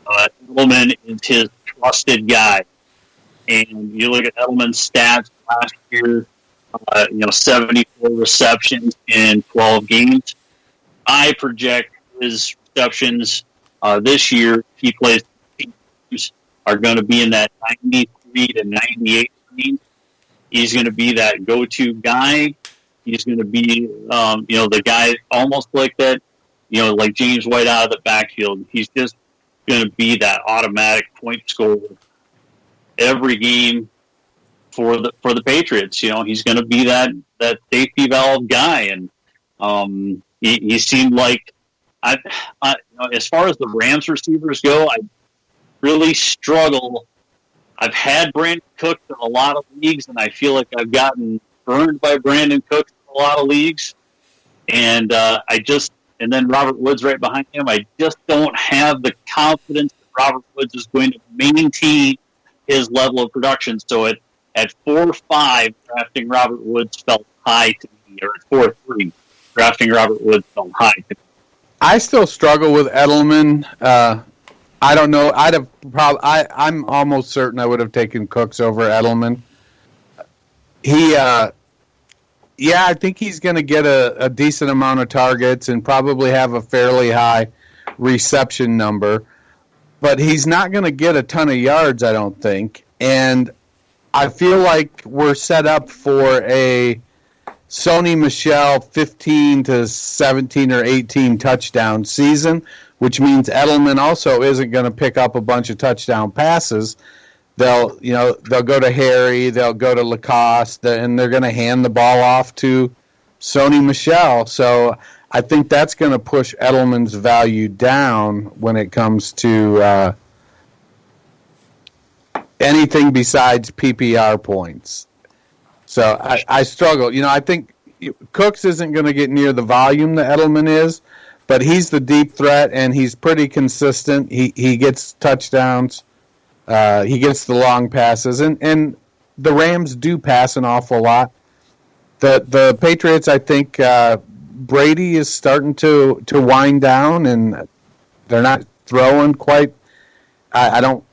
F: Edelman is his trusted guy. And you look at Edelman's stats last year, 74 receptions in 12 games. I project his receptions this year, he plays teams, are going to be in that 93 to 98 range. He's going to be that go-to guy. He's going to be, the guy almost like that, like James White out of the backfield. He's just going to be that automatic point scorer every game for the Patriots. He's going to be that safety valve guy, and he seemed like as far as the Rams receivers go, I really struggle. I've had Brandon Cooks in a lot of leagues, and I feel like I've gotten burned by Brandon Cooks in a lot of leagues. And and then Robert Woods right behind him. I just don't have the confidence that Robert Woods is going to maintain his level of production. So at 4-5, drafting Robert Woods felt high to me, or at 4-3, drafting Robert Woods felt high to me.
G: I still struggle with Edelman. I don't know. I'm almost certain I would have taken Cooks over Edelman. I think he's going to get a decent amount of targets and probably have a fairly high reception number, but he's not going to get a ton of yards, I don't think. And I feel like we're set up for a Sony Michel 15 to 17 or 18 touchdown season, which means Edelman also isn't going to pick up a bunch of touchdown passes. They'll go to Harry, they'll go to Lacoste, and they're going to hand the ball off to Sony Michel. So I think that's going to push Edelman's value down when it comes to anything besides PPR points. So I struggle. I think Cooks isn't going to get near the volume that Edelman is, but he's the deep threat, and he's pretty consistent. He gets touchdowns. He gets the long passes, and the Rams do pass an awful lot. The Patriots, I think, Brady is starting to wind down, and they're not throwing quite. I don't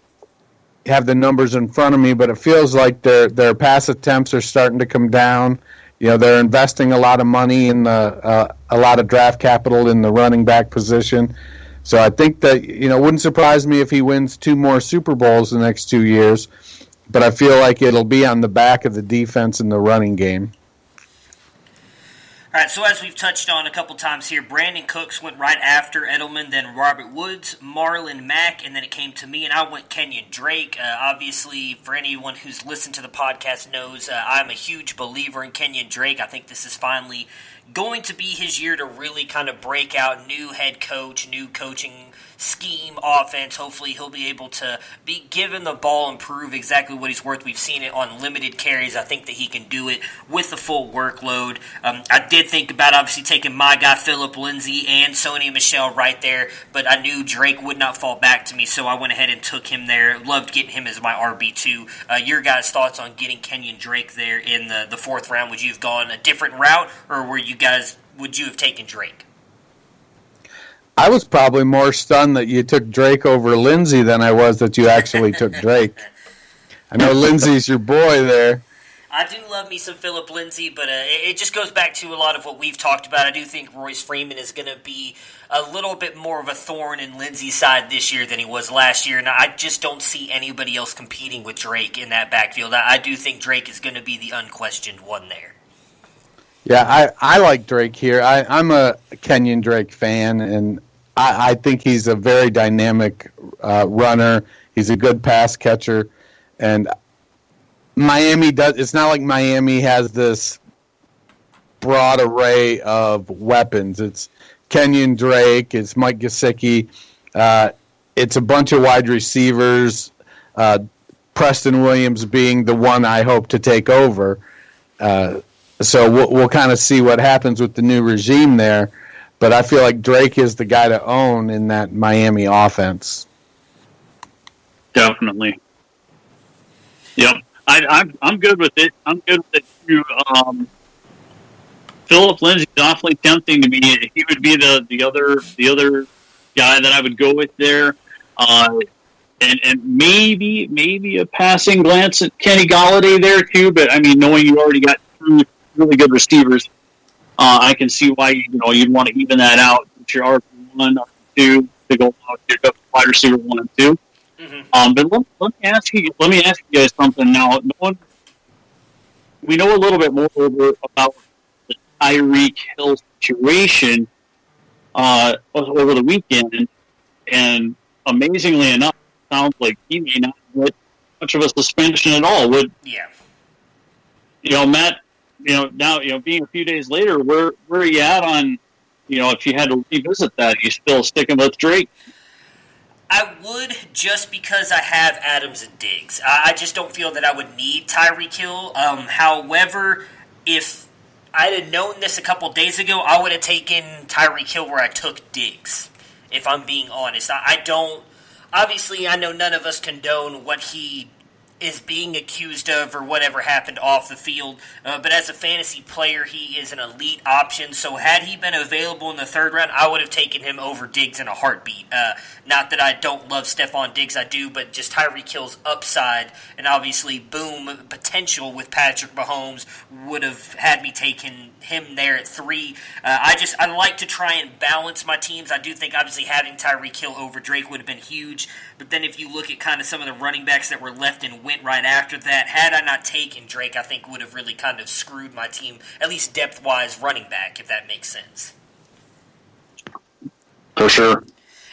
G: have the numbers in front of me, but it feels like their pass attempts are starting to come down. They're investing a lot of money in a lot of draft capital in the running back position. So I think that, it wouldn't surprise me if he wins 2 more Super Bowls the next 2 years, but I feel like it'll be on the back of the defense in the running game.
E: All right, so as we've touched on a couple times here, Brandon Cooks went right after Edelman, then Robert Woods, Marlon Mack, and then it came to me, and I went Kenyon Drake. Obviously, for anyone who's listened to the podcast knows I'm a huge believer in Kenyon Drake. I think this is finally going to be his year to really kind of break out. New head coach, new coaching scheme, offense. Hopefully he'll be able to be given the ball and prove exactly what he's worth. We've seen it on limited carries. I think that he can do it with the full workload. I did think about obviously taking my guy Philip Lindsay and Sony Michel right there, but I knew Drake would not fall back to me, so I went ahead and took him there. Loved getting him as my RB2. Your guys' thoughts on getting Kenyon Drake there in the 4th round? Would you have gone a different route, or would you have taken Drake?
G: I was probably more stunned that you took Drake over Lindsey than I was that you actually took Drake. I know Lindsey's your boy there.
E: I do love me some Philip Lindsay, but it just goes back to a lot of what we've talked about. I do think Royce Freeman is going to be a little bit more of a thorn in Lindsey's side this year than he was last year, and I just don't see anybody else competing with Drake in that backfield. I do think Drake is going to be the unquestioned one there.
G: Yeah, I like Drake here. I'm a Kenyon Drake fan, and I think he's a very dynamic runner. He's a good pass catcher, and Miami does. It's not like Miami has this broad array of weapons. It's Kenyon Drake. It's Mike Gesicki. It's a bunch of wide receivers. Preston Williams being the one I hope to take over. So we'll kind of see what happens with the new regime there. But I feel like Drake is the guy to own in that Miami offense.
F: Definitely. Yep. I'm good with it. I'm good with it too. Philip Lindsay is awfully tempting to me. He would be the other guy that I would go with there. And maybe a passing glance at Kenny Golladay there too. But I mean, knowing you already got 2 really good receivers, I can see why you'd want to even that out. It's your RB1, RB2 to go out to wide receiver 1 and 2. Mm-hmm. But let me ask you guys something now. We know a little bit more about the Tyreek Hill situation over the weekend, and amazingly enough, it sounds like he may not get much of a suspension at all. Matt? Now, being a few days later, where are you at on, if you had to revisit that, are you still sticking with Drake?
E: I would, just because I have Adams and Diggs. I just don't feel that I would need Tyreek Hill. However, if I'd have known this a couple days ago, I would have taken Tyreek Hill where I took Diggs, if I'm being honest. Obviously, I know none of us condone what he is being accused of or whatever happened off the field. But as a fantasy player, he is an elite option. So had he been available in the 3rd round, I would have taken him over Diggs in a heartbeat. Not that I don't love Stephon Diggs, I do, but just Tyreek Hill's upside and obviously boom potential with Patrick Mahomes would have had me taking him there at 3. I like to try and balance my teams. I do think obviously having Tyreek Hill over Drake would have been huge. But then if you look at kind of some of the running backs that were left and went right after that, had I not taken Drake, I think would have really kind of screwed my team, at least depth-wise running back, if that makes sense.
F: For sure.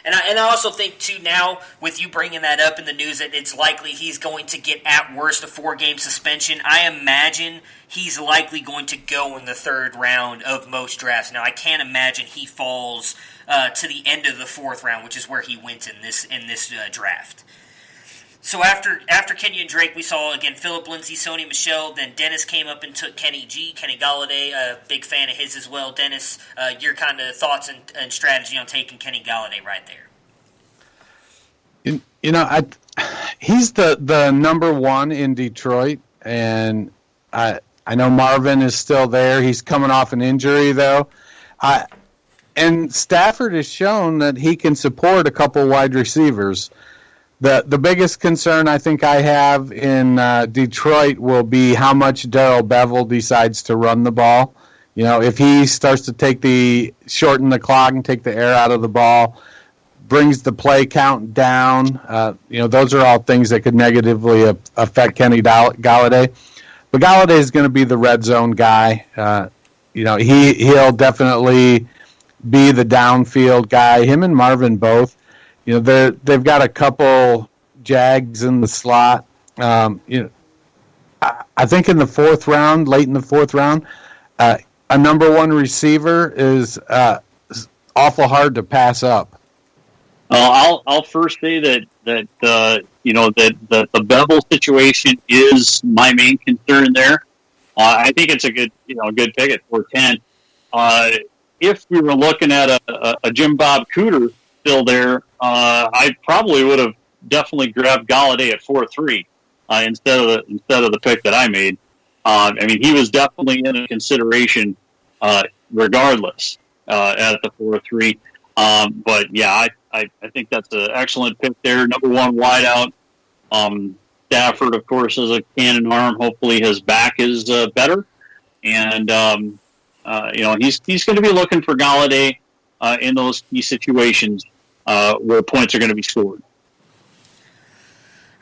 E: And I also think, too, now, with you bringing that up in the news, that it's likely he's going to get, at worst, a 4-game suspension. I imagine he's likely going to go in the third round of most drafts. Now, I can't imagine he falls to the end of the fourth round, which is where he went in this draft. So after Kenyon Drake, we saw, again, Philip Lindsay, Sony Michel. Then Dennis came up and took Kenny Golladay, a big fan of his as well. Dennis, your kind of thoughts and strategy on taking Kenny Golladay right there?
G: He's the number one in Detroit, and I know Marvin is still there. He's coming off an injury, though. And Stafford has shown that he can support a couple wide receivers. The biggest concern I think I have in Detroit will be how much Darrell Bevell decides to run the ball. If he starts to shorten the clock and take the air out of the ball, brings the play count down, those are all things that could negatively affect Kenny Golladay. But Golladay is going to be the red zone guy. He'll definitely be the downfield guy. Him and Marvin both. They've got a couple Jags in the slot. I think in the fourth round, late in the fourth round, a number one receiver is awful hard to pass up.
F: I'll first say that the Bevell situation is my main concern there. I think it's a good pick at 410. If we were looking at a Jim Bob Cooter still there, I probably would have definitely grabbed Golladay at 4-3 instead of the pick that I made. He was definitely in a consideration regardless at the 4-3. But yeah, I think that's an excellent pick there. Number one wideout. Stafford, of course, is a cannon arm. Hopefully, his back is better, and he's going to be looking for Golladay in those key situations where points are going to be scored.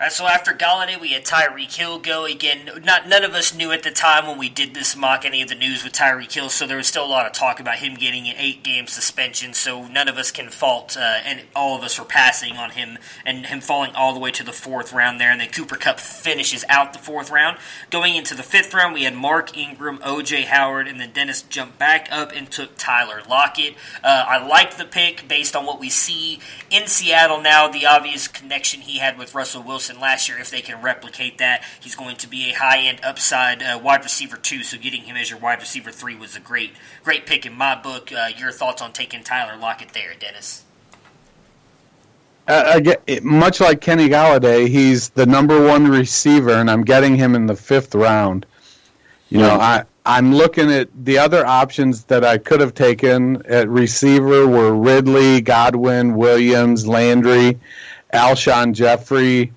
E: All right, so after Golladay, we had Tyreek Hill go. Again, none of us knew at the time when we did this mock any of the news with Tyreek Hill, so there was still a lot of talk about him getting an 8-game suspension, so none of us can fault, and all of us for passing on him and him falling all the way to the fourth round there, and then Cooper Kupp finishes out the fourth round. Going into the fifth round, we had Mark Ingram, O.J. Howard, and then Dennis jumped back up and took Tyler Lockett. I liked the pick based on what we see in Seattle now, the obvious connection he had with Russell Wilson last year. If they can replicate that, he's going to be a high-end upside wide receiver 2, so getting him as your wide receiver 3 was a great pick in my book. Your thoughts on taking Tyler Lockett there, Dennis?
G: Much like Kenny Golladay, he's the number one receiver, and I'm getting him in the fifth round. I'm looking at the other options that I could have taken at receiver were Ridley, Godwin, Williams, Landry, Alshon Jeffrey.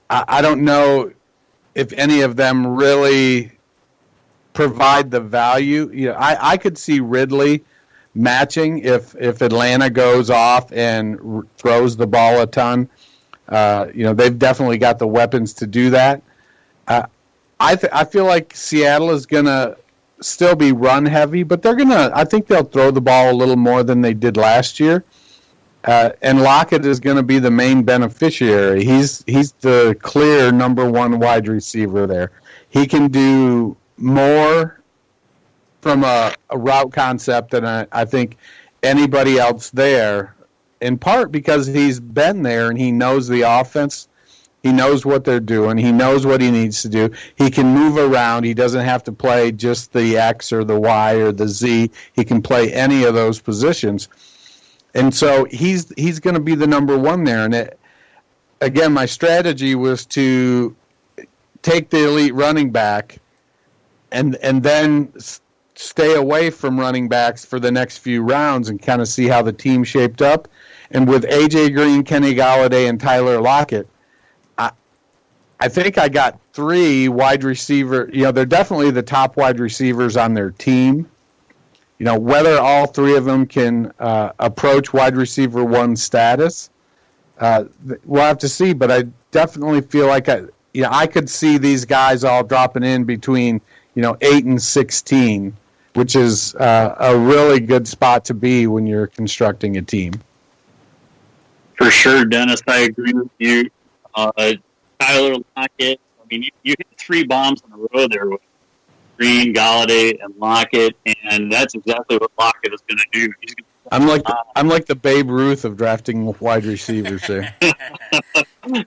G: I don't know if any of them really provide the value. I could see Ridley matching if Atlanta goes off and throws the ball a ton. They've definitely got the weapons to do that. I feel like Seattle is going to still be run heavy, but I think they'll throw the ball a little more than they did last year. And Lockett is going to be the main beneficiary. He's the clear number one wide receiver there. He can do more from a route concept than I think anybody else there, in part because he's been there and he knows the offense. He knows what they're doing. He knows what he needs to do. He can move around. He doesn't have to play just the X or the Y or the Z. He can play any of those positions. And so he's going to be the number one there. And again, my strategy was to take the elite running back and then stay away from running backs for the next few rounds and kind of see how the team shaped up. And with A.J. Green, Kenny Golladay, and Tyler Lockett, I think I got 3 wide receiver. They're definitely the top wide receivers on their team. Whether all 3 of them can approach wide receiver 1 status, we'll have to see. But I definitely feel like I could see these guys all dropping in between 8 and 16, which is a really good spot to be when you're constructing a team.
F: For sure, Dennis, I agree with you. Tyler Lockett, I mean, you hit 3 bombs in a row there with Green, Galladay, and Lockett, and that's exactly what Lockett is going to do. He's gonna
G: I'm like the Babe Ruth of drafting wide receivers there.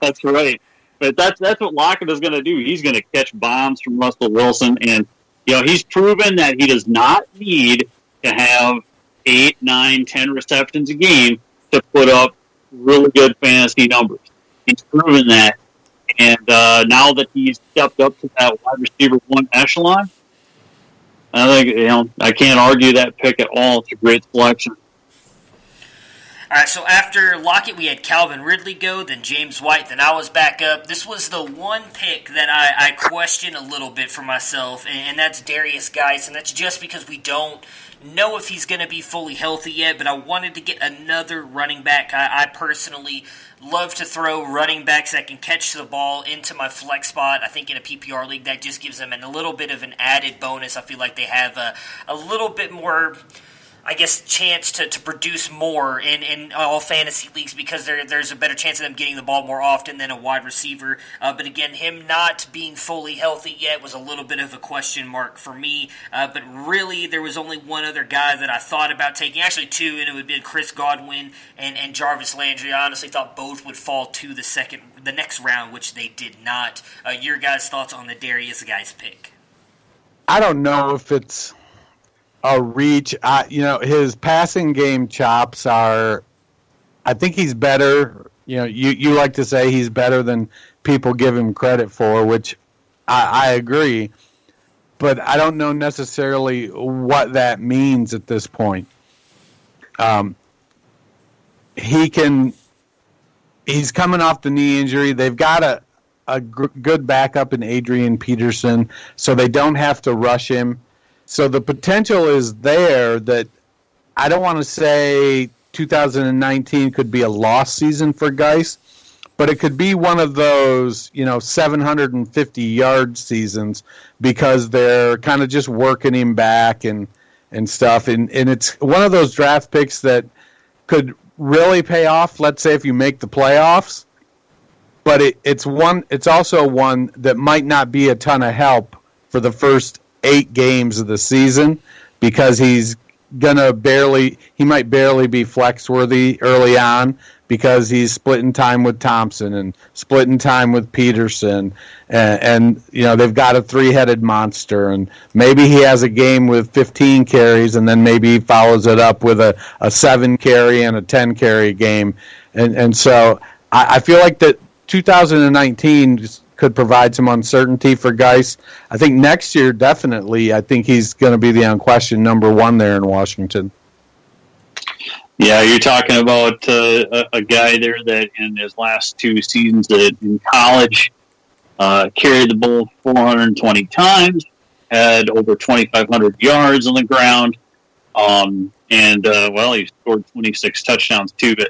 F: That's right. But that's what Lockett is going to do. He's going to catch bombs from Russell Wilson, and he's proven that he does not need to have 8, 9, 10 receptions a game to put up really good fantasy numbers. He's proven that. And now that he's stepped up to that wide receiver 1 echelon, I think I can't argue that pick at all. It's a great selection.
E: All right, so after Lockett, we had Calvin Ridley go, then James White, then I was back up. This was the one pick that I question a little bit for myself, and that's Derrius Guice, and that's just because we don't know if he's going to be fully healthy yet, but I wanted to get another running back. I personally love to throw running backs that can catch the ball into my flex spot. I think in a PPR league, that just gives them a little bit of an added bonus. I feel like they have a little bit more, I guess, chance to produce more in all fantasy leagues because there's a better chance of them getting the ball more often than a wide receiver. But again, him not being fully healthy yet was a little bit of a question mark for me. But really, there was only one other guy that I thought about taking. Actually, 2, and it would be Chris Godwin and Jarvis Landry. I honestly thought both would fall to the next round, which they did not. Your guys' thoughts on the Derrius Guice pick?
G: I don't know if it's a reach. His passing game chops are, I think he's better. You like to say he's better than people give him credit for, which I agree. But I don't know necessarily what that means at this point. He's coming off the knee injury. They've got a good backup in Adrian Peterson, so they don't have to rush him. So the potential is there that I don't want to say 2019 could be a lost season for Guice, but it could be one of those, 750-yard seasons because they're kind of just working him back and stuff. And it's one of those draft picks that could really pay off, let's say, if you make the playoffs. But it's also one that might not be a ton of help for the first 8 games of the season because he might barely be flex worthy early on because he's splitting time with Thompson and splitting time with Peterson and they've got a 3-headed monster and maybe he has a game with 15 carries and then maybe he follows it up with a 7 carry and a 10 carry game and so I feel like that 2019 could provide some uncertainty for Guice. I think next year, definitely, I think he's going to be the unquestioned number 1 there in Washington.
F: Yeah, you're talking about a guy there that in his last 2 seasons in college carried the ball 420 times, had over 2,500 yards on the ground, he scored 26 touchdowns too, but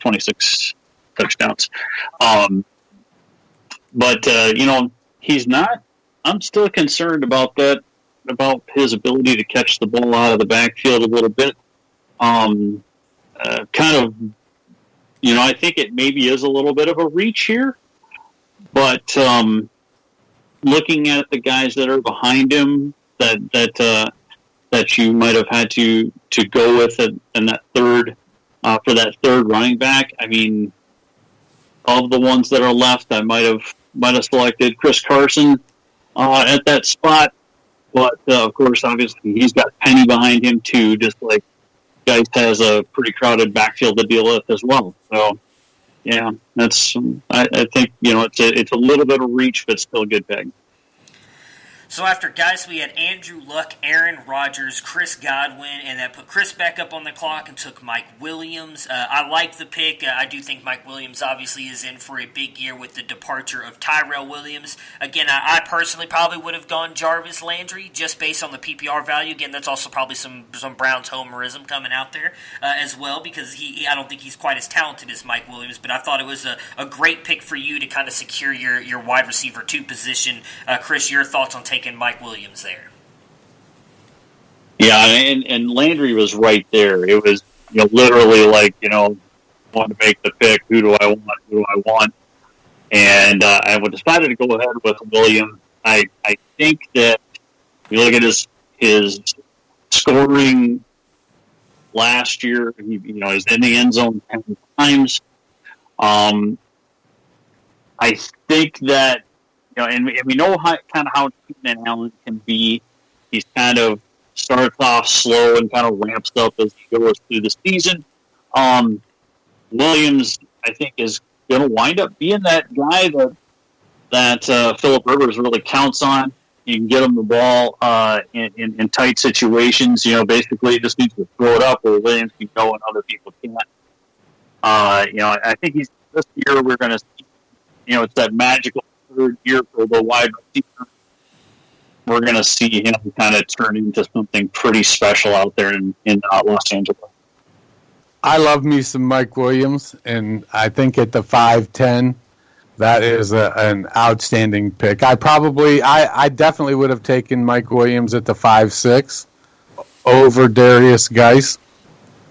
F: 26 touchdowns. But he's not. I'm still concerned about that, about his ability to catch the ball out of the backfield a little bit. I think it maybe is a little bit of a reach here. But looking at the guys that are behind him, that you might have had to go with in that third for that third running back. I mean, of the ones that are left, I might have selected Chris Carson at that spot, but of course, obviously, he's got Penny behind him too. Just like Guice has a pretty crowded backfield to deal with as well. So, yeah, that's I think it's a little bit of reach, but still a good pick.
E: So after Guice, we had Andrew Luck, Aaron Rodgers, Chris Godwin, and that put Chris back up on the clock and took Mike Williams. I like the pick. I do think Mike Williams obviously is in for a big year with the departure of Tyrell Williams. Again, I personally probably would have gone Jarvis Landry just based on the PPR value. Again, that's also probably some Browns homerism coming out there as well because I don't think he's quite as talented as Mike Williams, but I thought it was a great pick for you to kind of secure your wide receiver 2 position. Chris, your thoughts on taking Mike Williams there?
F: Yeah, and Landry was right there. It was literally like going to make the pick. Who do I want? And I decided to go ahead with Williams. I think that you look at his scoring last year. He's in the end zone 10 times. I think that and we know how Keenan Allen can be. He's kind of starts off slow and kind of ramps up as he goes through the season. Williams, I think, is going to wind up being that guy that Phillip Rivers really counts on. You can get him the ball in tight situations. Basically, he just needs to throw it up where Williams can go and other people can't. I think this year we're going to see. It's that magical third year for the wide receiver. We're going to see him kind of turn into something pretty special out there in Los Angeles.
G: I love me some Mike Williams, and I think at the 5'10", that is an outstanding pick. I definitely would have taken Mike Williams at the 5'6" over Darius Geis.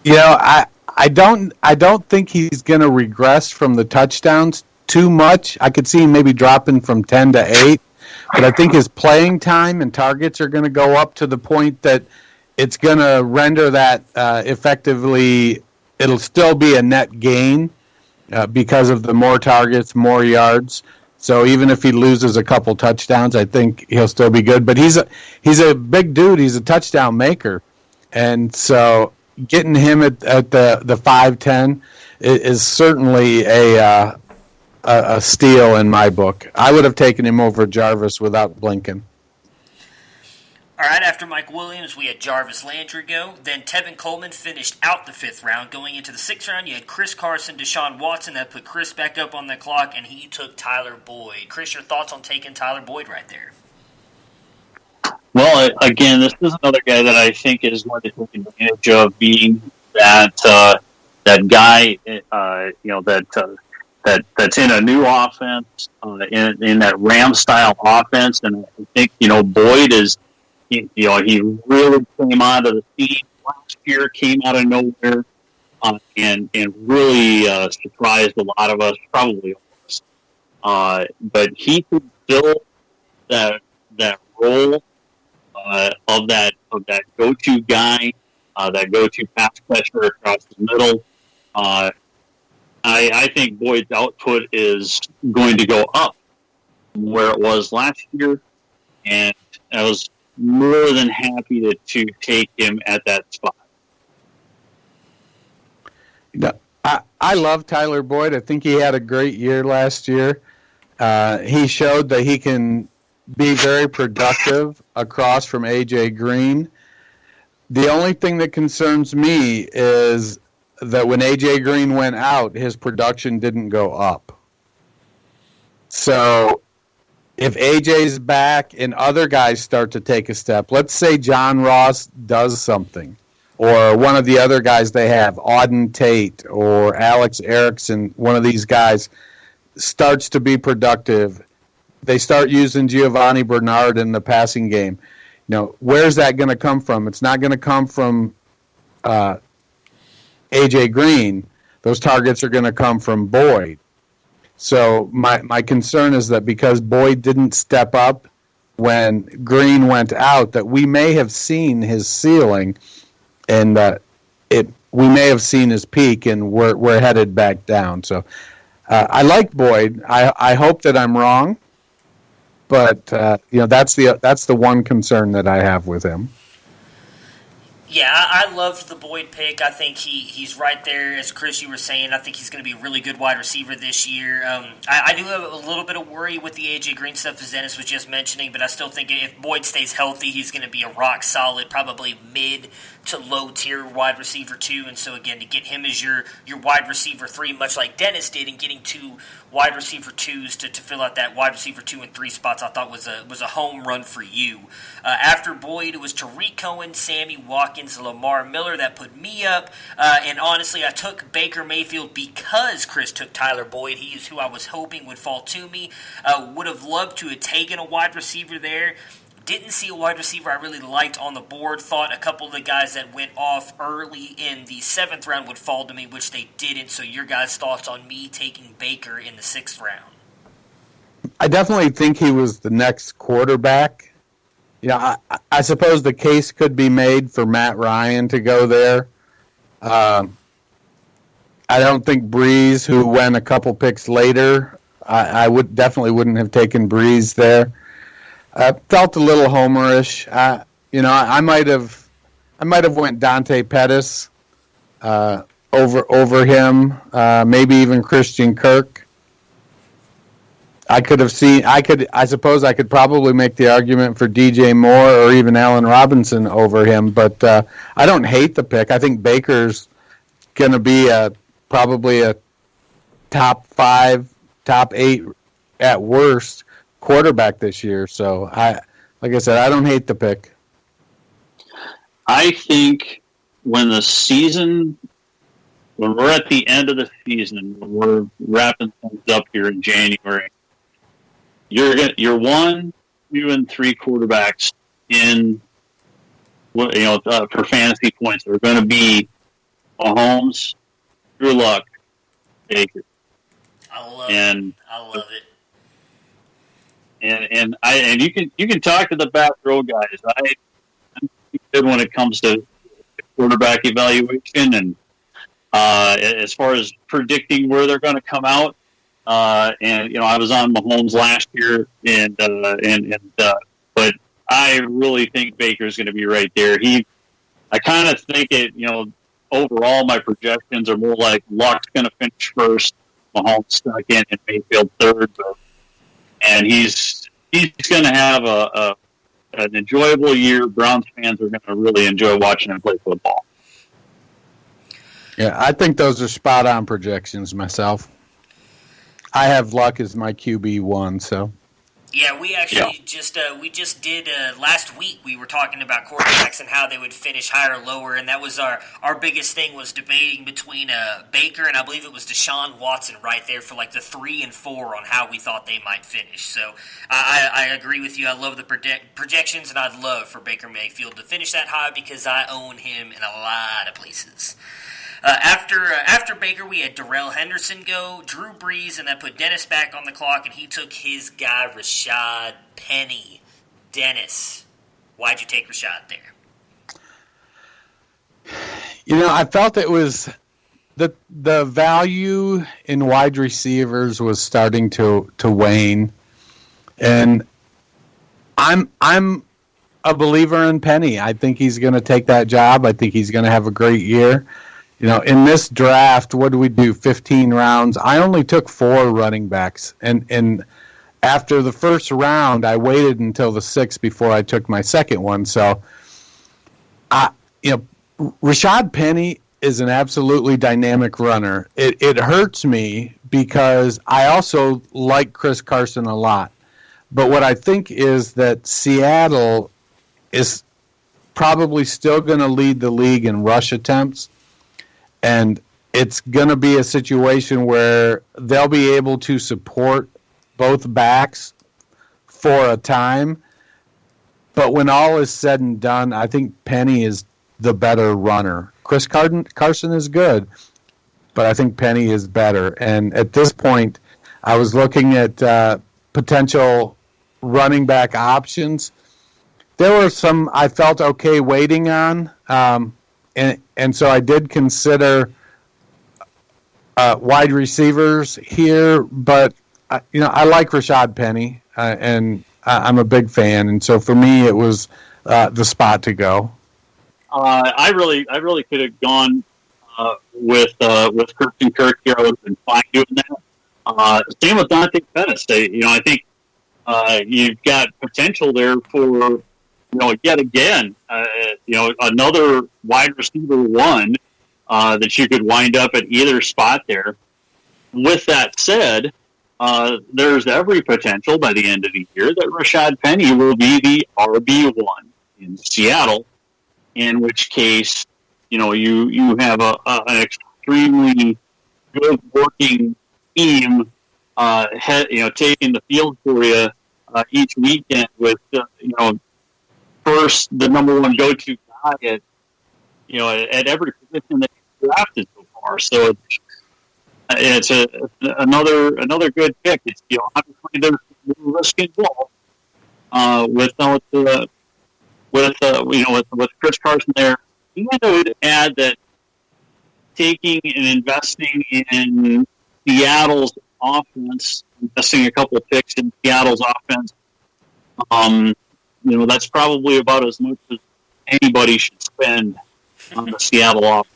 G: I don't think he's going to regress from the touchdowns too much. I could see him maybe dropping from 10 to 8, but I think his playing time and targets are going to go up to the point that it's going to render that effectively. It'll still be a net gain because of the more targets, more yards. So even if he loses a couple touchdowns, I think he'll still be good. But he's a big dude. He's a touchdown maker, and so getting him at the 5'10" is certainly a steal in my book. I would have taken him over Jarvis without blinking.
E: All right, after Mike Williams, we had Jarvis Landry go. Then Tevin Coleman finished out the 5th round. Going into the 6th round, you had Chris Carson, Deshaun Watson. That put Chris back up on the clock, and he took Tyler Boyd. Chris, your thoughts on taking Tyler Boyd right there?
F: Well, again, this is another guy that I think is going to take advantage of being that guy, that's in a new offense, in that Ram style offense, and I think Boyd is. He really came out of the scene last year, came out of nowhere, and really surprised a lot of us, probably all of us. But he could fill that role of that go-to guy, that go-to pass catcher across the middle. I think Boyd's output is going to go up from where it was last year, and I was more than happy to take him at that spot.
G: I love Tyler Boyd. I think he had a great year last year. He showed that he can be very productive across from A.J. Green. The only thing that concerns me is that when A.J. Green went out, his production didn't go up. So if AJ's back and other guys start to take a step, let's say John Ross does something, or one of the other guys they have, Auden Tate or Alex Erickson, one of these guys starts to be productive. They start using Giovanni Bernard in the passing game. Where's that going to come from? It's not going to come from A.J. Green. Those targets are going to come from Boyd. So my concern is that because Boyd didn't step up when Green went out, that we may have seen his ceiling, and we may have seen his peak, and we're headed back down. So I like Boyd. I hope that I'm wrong, but that's the one concern that I have with him.
E: Yeah, I loved the Boyd pick. I think he's right there, as Chris, you were saying. I think he's going to be a really good wide receiver this year. I do have a little bit of worry with the A.J. Green stuff, as Dennis was just mentioning, but I still think if Boyd stays healthy, he's going to be a rock-solid, probably mid to low-tier wide receiver 2. And so, again, to get him as your wide receiver 3, much like Dennis did, and getting 2 wide receiver 2s to fill out that wide receiver 2 and 3 spots, I thought was a home run for you. After Boyd, it was Tariq Cohen, Sammy Watkins, Lamar Miller. That put me up. And honestly, I took Baker Mayfield because Chris took Tyler Boyd. He is who I was hoping would fall to me. Would have loved to have taken a wide receiver there. Didn't see a wide receiver I really liked on the board. Thought a couple of the guys that went off early in the 7th round would fall to me, which they didn't. So your guys' thoughts on me taking Baker in the 6th round?
G: I definitely think he was the next quarterback. I suppose the case could be made for Matt Ryan to go there. I don't think Breeze, who went a couple picks later, I definitely wouldn't have taken Breeze there. I felt a little homerish. I might have went Dante Pettis over him. Maybe even Christian Kirk. I suppose I could probably make the argument for DJ Moore or even Allen Robinson over him, but I don't hate the pick. I think Baker's going to be probably a top 5, top 8 at worst quarterback this year. So like I said, I don't hate the pick.
F: I think when we're at the end of the season, when we're wrapping things up here in January, you're 1, 2, and 3 quarterbacks in for fantasy points are going to be Mahomes, Drew Luck, Baker.
E: I love it.
F: And you can talk to the back row guys. I'm good when it comes to quarterback evaluation and as far as predicting where they're going to come out. I was on Mahomes last year, but I really think Baker's going to be right there. I kind of think overall my projections are more like Luck's going to finish first, Mahomes second, and Mayfield third. And he's going to have an enjoyable year. Browns fans are going to really enjoy watching him play football.
G: Yeah, I think those are spot-on projections myself. I have Luck as my QB1, so.
E: Yeah, we actually just did last week. We were talking about quarterbacks and how they would finish higher or lower, and that was our biggest thing was debating between Baker and I believe it was Deshaun Watson right there for like the 3 and 4 on how we thought they might finish. So I agree with you. I love the projections, and I'd love for Baker Mayfield to finish that high because I own him in a lot of places. After Baker, we had Darrell Henderson go, Drew Brees, and that put Dennis back on the clock, and he took his guy, Rashad Penny. Dennis, why'd you take Rashad there?
G: I felt it was the value in wide receivers was starting to wane, and I'm a believer in Penny. I think he's going to take that job. I think he's going to have a great year. In this draft, what do we do? 15 rounds. I only took 4 running backs, and after the first round, I waited until the 6th before I took my second one. So, Rashad Penny is an absolutely dynamic runner. It hurts me because I also like Chris Carson a lot, but what I think is that Seattle is probably still going to lead the league in rush attempts. And it's going to be a situation where they'll be able to support both backs for a time. But when all is said and done, I think Penny is the better runner. Chris Carson is good, but I think Penny is better. And at this point, I was looking at potential running back options. There were some I felt okay waiting on. And so I did consider wide receivers here, but I like Rashad Penny, and I'm a big fan, and so for me it was the spot to go.
F: I really could have gone with Christian Kirk here. I would have been fine doing that. Same with Dante Pettis. I think you've got potential there for. Yet again, another wide receiver 1 that you could wind up at either spot there. With that said, there's every potential by the end of the year that Rashad Penny will be the RB1 in Seattle, in which case, you have an extremely good working team, taking the field for you each weekend with, the number one go-to guy at every position that he's drafted so far. So it's another good pick. It's obviously there's risk involved with Chris Carson there. You would add that taking and investing in Seattle's offense, investing a couple of picks in Seattle's offense, that's probably about as much as anybody should spend on the Seattle offense.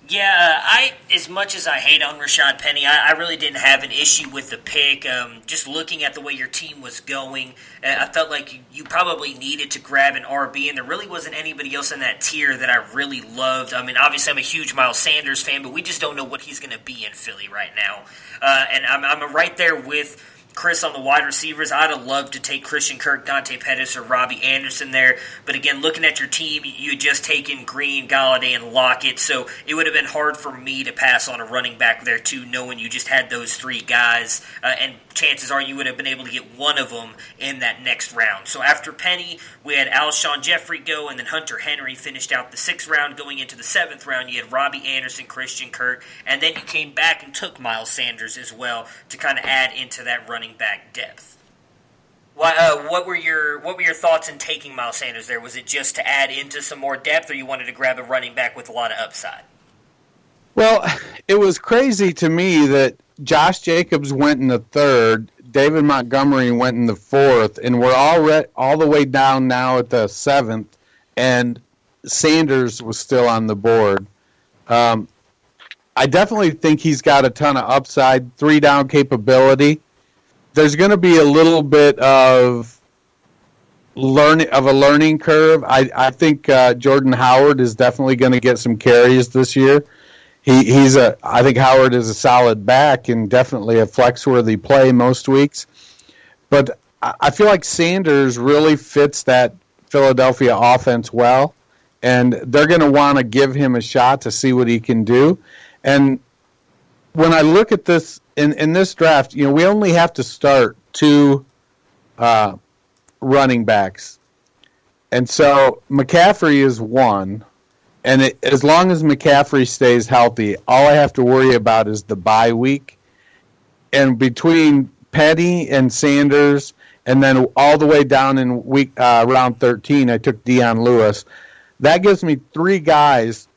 E: Yeah, as much as I hate on Rashad Penny, I really didn't have an issue with the pick. Just looking at the way your team was going, I felt like you probably needed to grab an RB, and there really wasn't anybody else in that tier that I really loved. I mean, obviously I'm a huge Miles Sanders fan, but we just don't know what he's going to be in Philly right now. And I'm right there with Chris on the wide receivers. I'd have loved to take Christian Kirk, Dante Pettis, or Robbie Anderson there. But again, looking at your team, you had just taken Green, Galladay, and Lockett, so it would have been hard for me to pass on a running back there too, knowing you just had those three guys. And chances are you would have been able to get one of them in that next round. So after Penny, we had Alshon Jeffrey go, and then Hunter Henry finished out the 6th round. Going into the 7th round, you had Robbie Anderson, Christian Kirk, and then you came back and took Miles Sanders as well to kind of add into that running back depth. What were your thoughts in taking Miles Sanders there? Was it just to add into some more depth, or you wanted to grab a running back with a lot of upside?
G: Well, it was crazy to me that Josh Jacobs went in the 3rd, David Montgomery went in the 4th, and we're all the way down now at the 7th, and Sanders was still on the board. I definitely think he's got a ton of upside, 3-down capability. There's going to be a little bit of a learning curve. I think Jordan Howard is definitely going to get some carries this year. I think Howard is a solid back and definitely a flex-worthy play most weeks. But I feel like Sanders really fits that Philadelphia offense well, and they're going to want to give him a shot to see what he can do. And when I look at this, in this draft, we only have to start 2 running backs. And so McCaffrey is 1. And as long as McCaffrey stays healthy, all I have to worry about is the bye week. And between Petty and Sanders, and then all the way down in round 13, I took Dion Lewis. That gives me 3 guys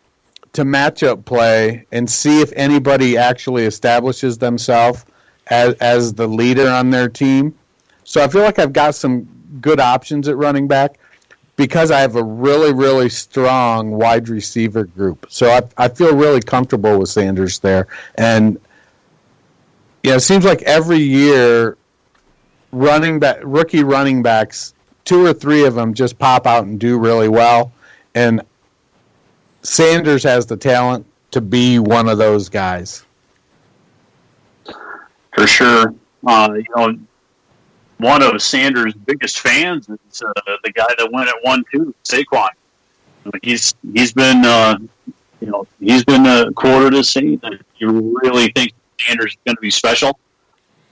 G: to matchup play and see if anybody actually establishes themselves as the leader on their team. So I feel like I've got some good options at running back because I have a really, really strong wide receiver group. So I feel really comfortable with Sanders there. And it seems like every year rookie running backs, 2 or 3 of them just pop out and do really well. And Sanders has the talent to be one of those guys.
F: For sure. One of Sanders' biggest fans is the guy that went at 1-2, Saquon. He's been quoted as saying that he really thinks Sanders is going to be special.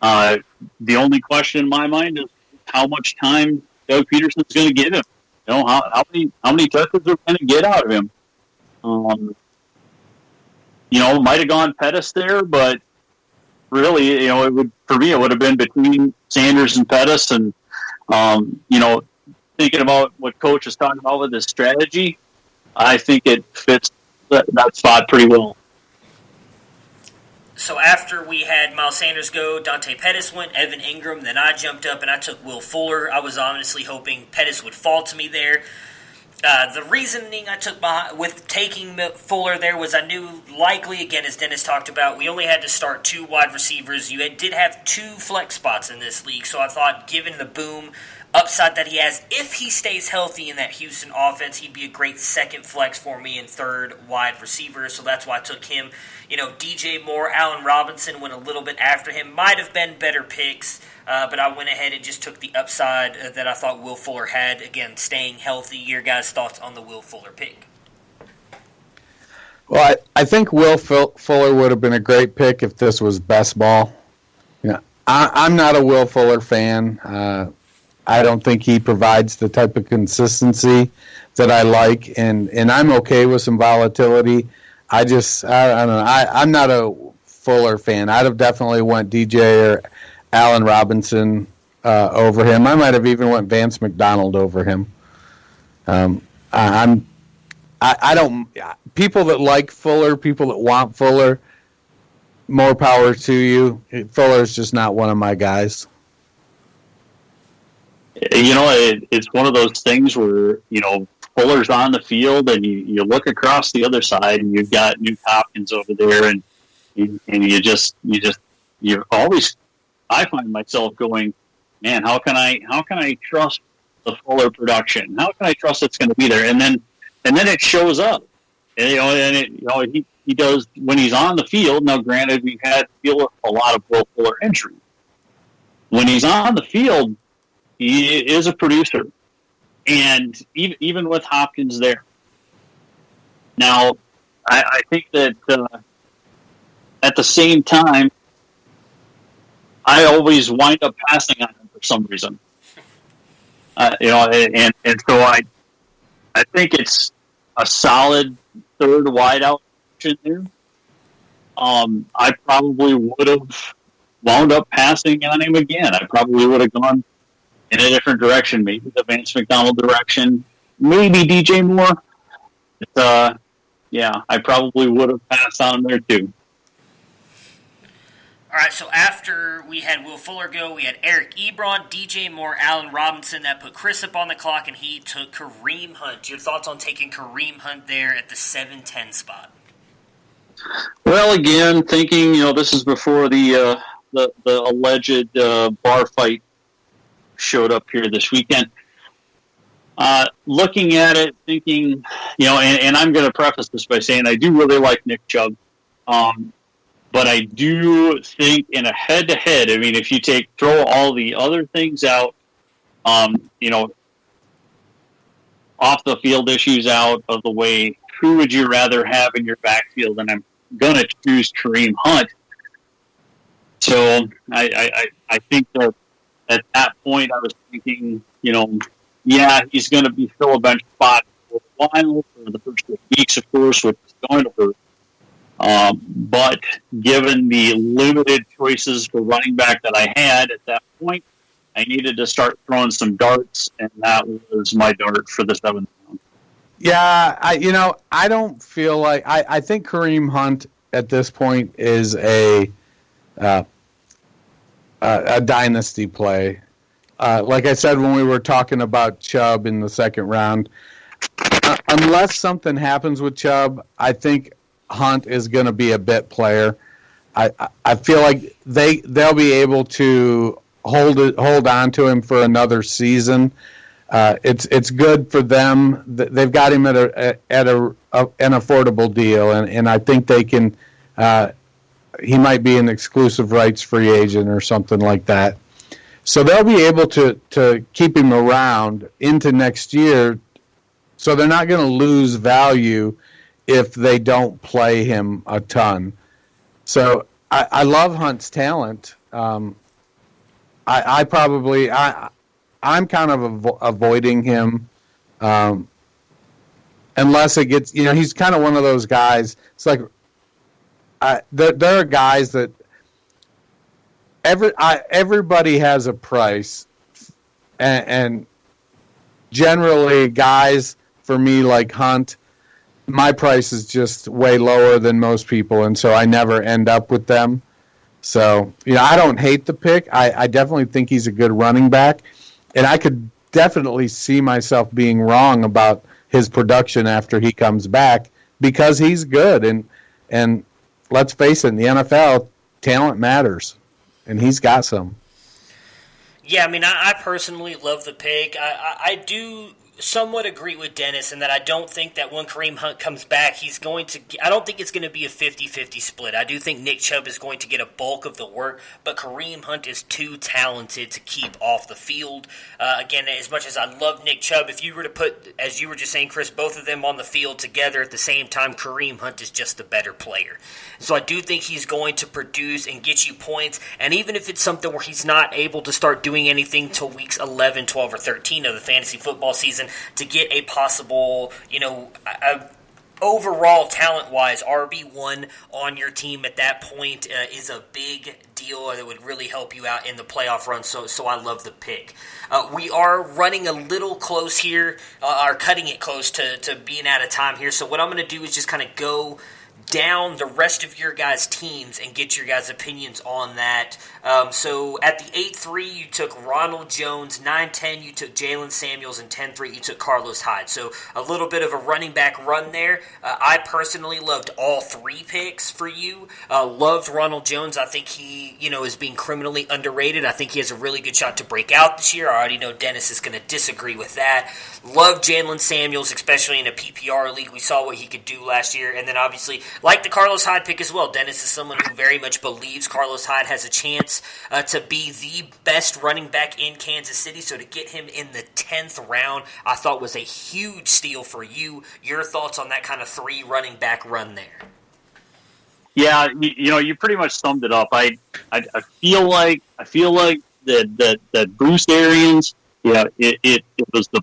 F: The only question in my mind is how much time Doug Peterson's going to give him. How many touches are going to get out of him? Might have gone Pettis there, but really, it would have been between Sanders and Pettis, and thinking about what Coach is talking about with his strategy, I think it fits that spot pretty well.
E: So after we had Miles Sanders go, Dante Pettis went, Evan Ingram, then I jumped up and I took Will Fuller. I was honestly hoping Pettis would fall to me there. The reasoning I took with taking Fuller there was I knew likely, again, as Dennis talked about, we only had to start 2 wide receivers. You did have 2 flex spots in this league, so I thought given the boom upside that he has, if he stays healthy in that Houston offense, he'd be a great second flex for me and 3rd wide receiver, so that's why I took him. DJ Moore, Allen Robinson went a little bit after him. Might have been better picks, but I went ahead and just took the upside that I thought Will Fuller had. Again, staying healthy. Your guys' thoughts on the Will Fuller pick?
G: Well, I think Will Fuller would have been a great pick if this was best ball. I'm not a Will Fuller fan. I don't think he provides the type of consistency that I like, and I'm okay with some volatility. I don't know. I'm not a Fuller fan. I'd have definitely went DJ or Allen Robinson over him. I might have even went Vance McDonald over him. I don't. People that like Fuller, people that want Fuller, more power to you. Fuller's just not one of my guys.
F: It's one of those things where, Fuller's on the field and you look across the other side and you've got Newt Hopkins over there and you're always, I find myself going, man, how can I trust the Fuller production? How can I trust it's going to be there? And then it shows up, and he does when he's on the field. Now, granted, we've had to deal with a lot of Will Fuller injuries. When he's on the field, he is a producer, and even with Hopkins there. Now, I think that at the same time, I always wind up passing on him for some reason. And so I think it's a solid third wideout option there. I probably would have wound up passing on him again. I probably would have gone in a different direction, maybe the Vance McDonald direction, maybe DJ Moore. But, I probably would have passed on him there too.
E: All right, so after we had Will Fuller go, we had Eric Ebron, DJ Moore, Allen Robinson. That put Chris up on the clock, and he took Kareem Hunt. Your thoughts on taking Kareem Hunt there at the 7-10 spot?
F: Well, again, thinking, this is before the alleged bar fight showed up here this weekend. Looking at it, thinking, and I'm going to preface this by saying I do really like Nick Chubb. But I do think in a head-to-head, I mean, if you throw all the other things out, off the field issues out of the way, who would you rather have in your backfield? And I'm going to choose Kareem Hunt. So I think that at that point I was thinking, he's going to be fill a bench spot for a while, for the first 2 weeks, of course, which is going to hurt. But given the limited choices for running back that I had at that point, I needed to start throwing some darts, and that was my dart for the 7th round.
G: Yeah, I don't feel like I think Kareem Hunt at this point is a dynasty play. Like I said when we were talking about Chubb in the 2nd round, unless something happens with Chubb, I think Hunt is going to be a bit player. I feel like they'll be able to hold on to him for another season. It's good for them. They've got him at an affordable deal, and I think they can. He might be an exclusive rights free agent or something like that. So they'll be able to keep him around into next year. So they're not going to lose value if they don't play him a ton. So I love Hunt's talent. I'm kind of avoiding him unless it gets, he's kind of one of those guys. It's like there are guys that everybody has a price, and generally guys for me like Hunt, my price is just way lower than most people, and so I never end up with them. So, I don't hate the pick. I definitely think he's a good running back, and I could definitely see myself being wrong about his production after he comes back because he's good. And let's face it, in the NFL, talent matters, and he's got some.
E: Yeah, I mean, I personally love the pick. I do somewhat agree with Dennis in that I don't think that when Kareem Hunt comes back, I don't think it's going to be a 50-50 split. I do think Nick Chubb is going to get a bulk of the work, but Kareem Hunt is too talented to keep off the field. Again, as much as I love Nick Chubb, if you were to put, as you were just saying, Chris, both of them on the field together at the same time, Kareem Hunt is just the better player. So I do think he's going to produce and get you points, and even if it's something where he's not able to start doing anything till weeks 11, 12, or 13 of the fantasy football season, to get a possible, overall talent-wise RB1 on your team at that point is a big deal that would really help you out in the playoff run, so I love the pick. We are running a little close here, are cutting it close to being out of time here, so what I'm going to do is just kind of go down the rest of your guys' teams and get your guys' opinions on that. So at the 8-3, you took Ronald Jones. 9-10, you took Jalen Samuels. And 10-3, you took Carlos Hyde. So a little bit of a running back run there. I personally loved all three picks for you. Loved Ronald Jones. I think he, is being criminally underrated. I think he has a really good shot to break out this year. I already know Dennis is going to disagree with that. Loved Jalen Samuels, especially in a PPR league. We saw what he could do last year. And then obviously, like the Carlos Hyde pick as well, Dennis is someone who very much believes Carlos Hyde has a chance to be the best running back in Kansas City. So to get him in the 10th round, I thought was a huge steal for you. Your thoughts on that kind of three running back run there?
F: Yeah, you pretty much summed it up. I feel like that Bruce Arians, it's the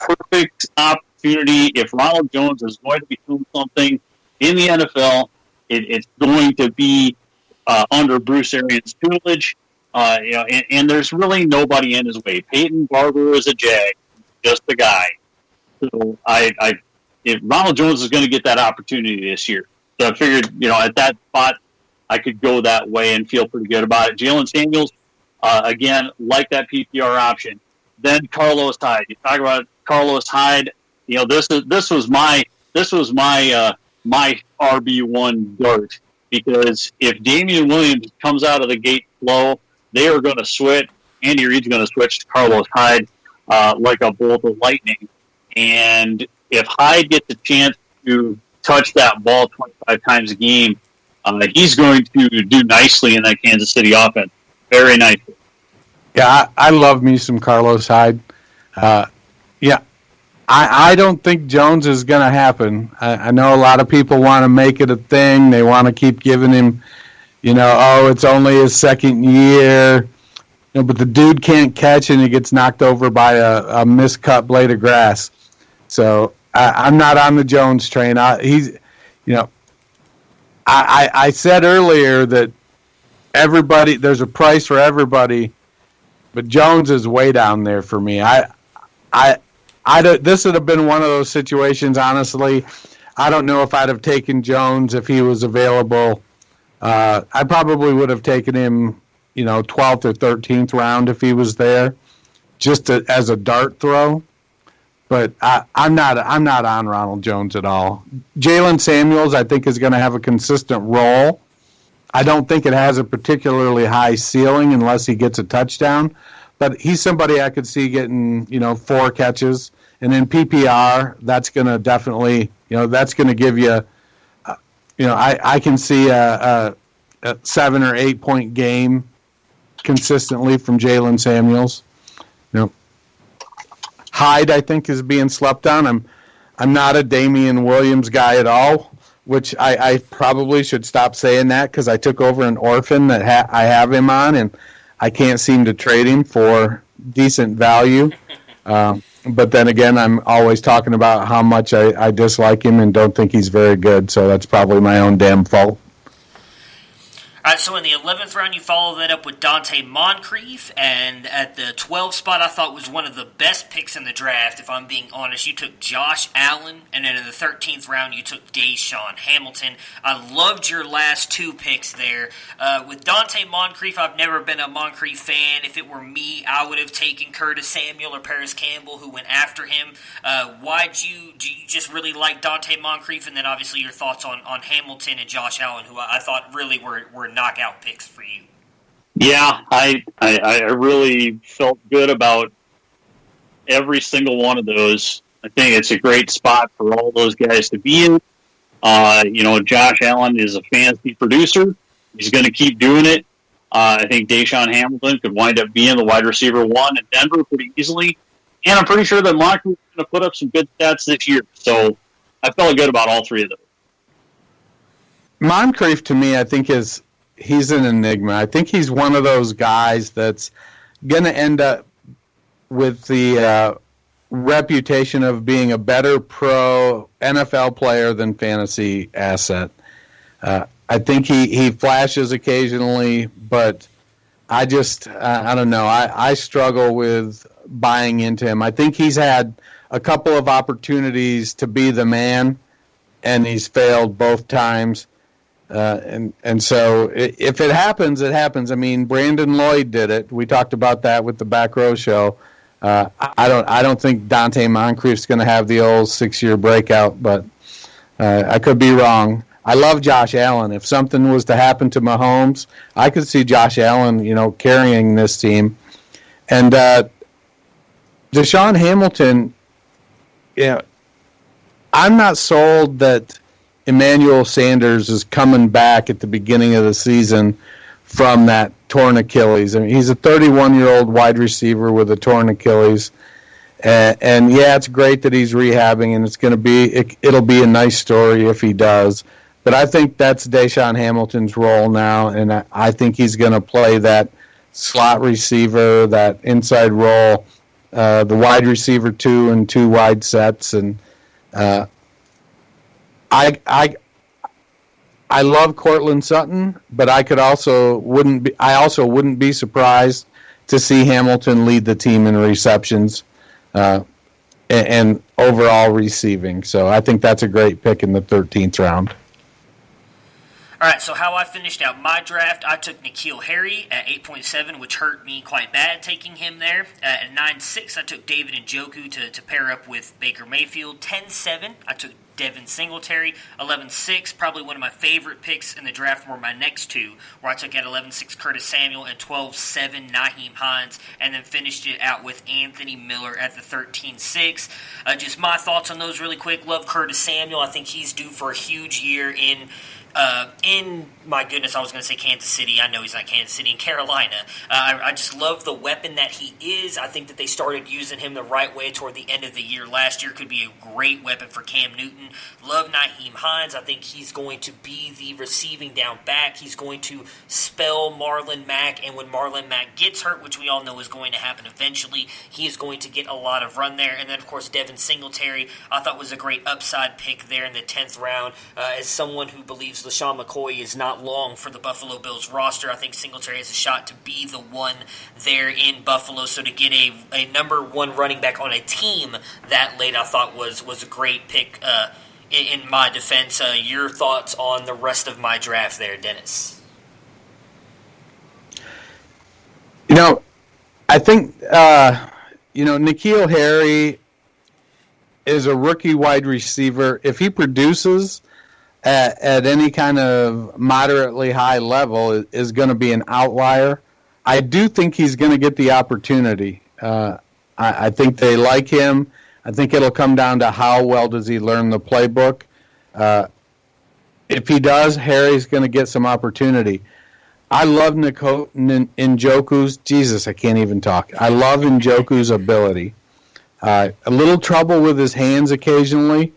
F: perfect opportunity. If Ronald Jones is going to be doing something in the NFL, it's going to be under Bruce Arians' tutelage. And there's really nobody in his way. Peyton Barber is a Jag, just a guy. So if Ronald Jones is going to get that opportunity this year, so I figured, at that spot, I could go that way and feel pretty good about it. Jalen Samuels, again, like that PPR option. Then Carlos Hyde. You talk about Carlos Hyde. This was my RB1 dart, because if Damian Williams comes out of the gate slow, they are going to switch. Andy Reid's going to switch to Carlos Hyde like a bolt of lightning. And if Hyde gets a chance to touch that ball 25 times a game, he's going to do nicely in that Kansas City offense. Very nicely.
G: Yeah, I love me some Carlos Hyde. I don't think Jones is going to happen. I know a lot of people want to make it a thing. They want to keep giving him, it's only his second year. But the dude can't catch and he gets knocked over by a miscut blade of grass. So I'm not on the Jones train. I said earlier that there's a price for everybody, but Jones is way down there for me. This would have been one of those situations, honestly. I don't know if I'd have taken Jones if he was available. I probably would have taken him, 12th or 13th round if he was there, just as a dart throw. But I'm not on Ronald Jones at all. Jalen Samuels, I think, is going to have a consistent role. I don't think it has a particularly high ceiling unless he gets a touchdown. But he's somebody I could see getting, 4 catches. And in PPR, that's going to definitely, that's going to give you, I can see a 7 or 8 point game consistently from Jalen Samuels. Hyde, I think, is being slept on. I'm not a Damian Williams guy at all, which I probably should stop saying that because I took over an orphan that I have him on, and I can't seem to trade him for decent value. But then again, I'm always talking about how much I dislike him and don't think he's very good, so that's probably my own damn fault.
E: All right, so in the 11th round, you follow that up with Dante Moncrief, and at the 12th spot, I thought was one of the best picks in the draft, if I'm being honest. You took Josh Allen, and then in the 13th round, you took Deshaun Hamilton. I loved your last 2 picks there. With Dante Moncrief, I've never been a Moncrief fan. If it were me, I would have taken Curtis Samuel or Paris Campbell, who went after him. Do you just really like Dante Moncrief? And then obviously your thoughts on Hamilton and Josh Allen, who I thought really were knockout picks for you.
F: Yeah, I really felt good about every single one of those. I think it's a great spot for all those guys to be in. Josh Allen is a fantasy producer. He's going to keep doing it. I think Deshaun Hamilton could wind up being the wide receiver 1 in Denver pretty easily. And I'm pretty sure that Moncrief is going to put up some good stats this year. So I felt good about all three of those.
G: Moncrief, to me, I think he's an enigma. I think he's one of those guys that's going to end up with the reputation of being a better pro NFL player than fantasy asset. I think he flashes occasionally, but I don't know. I struggle with buying into him. I think he's had a couple of opportunities to be the man, and he's failed both times. And so if it happens, it happens. I mean, Brandon Lloyd did it. We talked about that with the Back Row Show. I don't think Dante Moncrief's going to have the old 6-year breakout, but I could be wrong. I love Josh Allen. If something was to happen to Mahomes, I could see Josh Allen, carrying this team. And Deshaun Hamilton, I'm not sold that Emmanuel Sanders is coming back at the beginning of the season from that torn Achilles. I mean, he's a 31-year-old wide receiver with a torn Achilles. And it's great that he's rehabbing, and it'll be a nice story if he does. But I think that's Deshaun Hamilton's role now, and I think he's going to play that slot receiver, that inside role, the wide receiver 2 and 2 wide sets. And I love Courtland Sutton, but I also wouldn't be surprised to see Hamilton lead the team in receptions and overall receiving. So I think that's a great pick in the 13th round.
E: All right, so how I finished out my draft, I took N'Keal Harry at 8.7, which hurt me quite bad taking him there. At 9.6, I took David Njoku to pair up with Baker Mayfield. 10.7, I took Devin Singletary. 11.6, probably one of my favorite picks in the draft were my next two, where I took at 11.6 Curtis Samuel and 12.7 Nyheim Hines, and then finished it out with Anthony Miller at the 13.6. Just my thoughts on those really quick. Love Curtis Samuel. I think he's due for a huge year in my goodness, I was going to say Kansas City. I know he's not Kansas City. In Carolina. I just love the weapon that he is. I think that they started using him the right way toward the end of the year. Last year could be a great weapon for Cam Newton. Love Nyheim Hines. I think he's going to be the receiving down back. He's going to spell Marlon Mack, and when Marlon Mack gets hurt, which we all know is going to happen eventually, he is going to get a lot of run there. And then, of course, Devin Singletary, I thought was a great upside pick there in the 10th round. As someone who believes LaShawn McCoy is not long for the Buffalo Bills roster, I think Singletary has a shot to be the one there in Buffalo. So to get a number one running back on a team that late, I thought was a great pick in my defense. Your thoughts on the rest of my draft there, Dennis?
G: I think N'Keal Harry is a rookie wide receiver. If he produces at any kind of moderately high level, is going to be an outlier. I do think he's going to get the opportunity. I think they like him. I think it'll come down to how well does he learn the playbook. If he does, Harry's going to get some opportunity. I love Njoku's. Jesus, I can't even talk. I love Njoku's ability. A little trouble with his hands occasionally.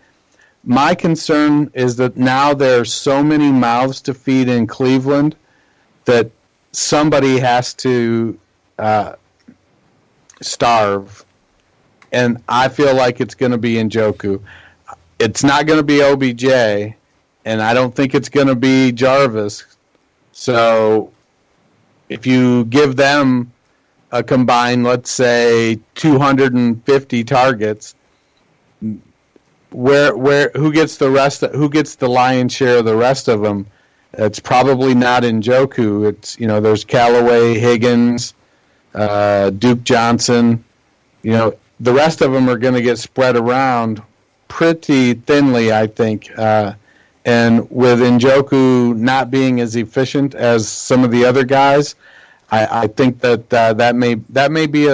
G: My concern is that now there are so many mouths to feed in Cleveland that somebody has to starve. And I feel like it's going to be Njoku. It's not going to be OBJ, and I don't think it's going to be Jarvis. So if you give them a combined, let's say, 250 targets, who gets the rest? Who gets the lion's share of the rest of them? It's probably not Njoku. It's there's Callaway, Higgins, Duke Johnson. The rest of them are going to get spread around pretty thinly, I think. And with Njoku not being as efficient as some of the other guys, I think that may be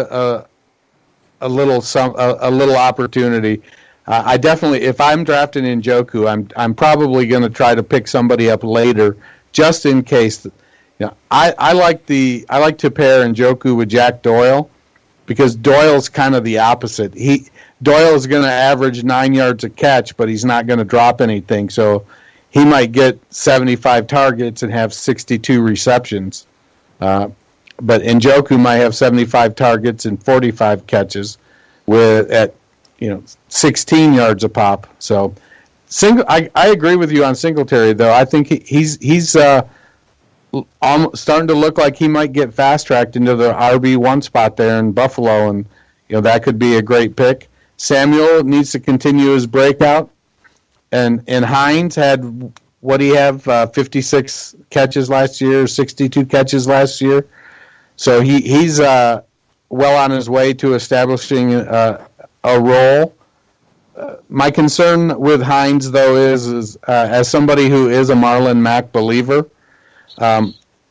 G: a little opportunity. I definitely, if I'm drafting Njoku, I'm probably going to try to pick somebody up later, just in case. I like to pair Njoku with Jack Doyle, because Doyle's kind of the opposite. Doyle is going to average 9 yards a catch, but he's not going to drop anything. So he might get 75 targets and have 62 receptions. But Njoku might have 75 targets and 45 catches at 16 yards a pop. So I agree with you on Singletary, though. I think he's starting to look like he might get fast-tracked into the RB1 spot there in Buffalo, and that could be a great pick. Samuel needs to continue his breakout, and Hines had, what do you have, 56 catches last year, 62 catches last year. So he's well on his way to establishing a role. My concern with Hines, though, is as somebody who is a Marlon Mack believer,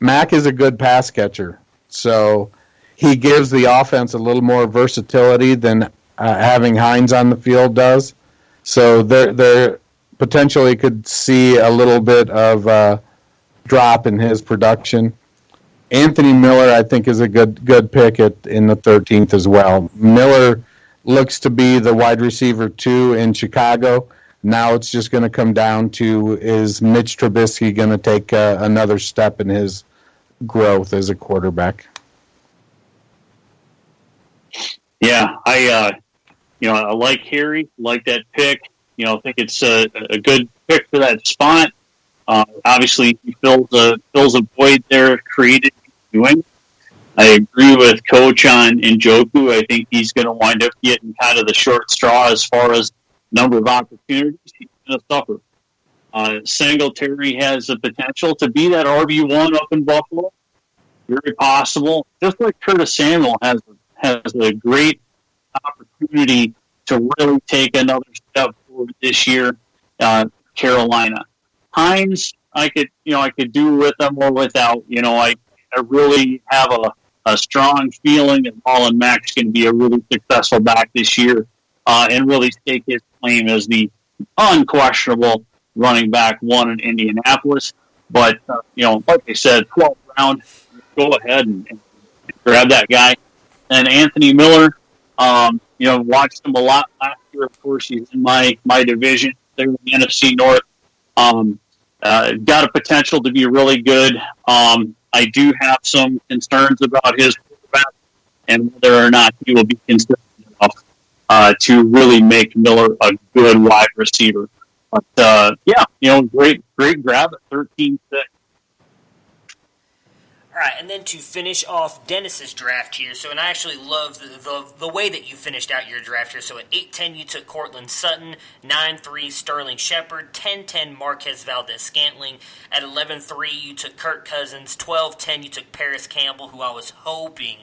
G: Mack is a good pass catcher. So he gives the offense a little more versatility than having Hines on the field does. So there potentially could see a little bit of drop in his production. Anthony Miller, I think, is a good pick in the 13th as well. Miller looks to be the wide receiver 2 in Chicago. Now it's just going to come down to, is Mitch Trubisky going to take another step in his growth as a quarterback?
F: Yeah, I like Harry, like that pick. I think it's a good pick for that spot. Obviously, he fills a void there created doing. I agree with Coach on Njoku. I think he's going to wind up getting kind of the short straw as far as number of opportunities. He's going to suffer. Singletary has the potential to be that RB1 up in Buffalo. Very possible. Just like Curtis Samuel has a great opportunity to really take another step forward this year. Carolina. Hines, I could do with them or without. I really have a strong feeling that Marlon Mack's going to be a really successful back this year and really stake his claim as the unquestionable running back 1 in Indianapolis. But, like I said, 12th round, go ahead and grab that guy. And Anthony Miller, watched him a lot last year. Of course, he's in my division. They're in the NFC North. Got a potential to be really good. I do have some concerns about his quarterback and whether or not he will be consistent enough to really make Miller a good wide receiver. But, great grab at 13-6.
E: All right, and then to finish off Dennis's draft here, and I actually love the way that you finished out your draft here. So at 8-10, you took Cortland Sutton, 9-3, Sterling Shepard, 10-10, Marquez Valdez-Scantling. At 11-3, you took Kirk Cousins, 12-10, you took Paris Campbell, who I was hoping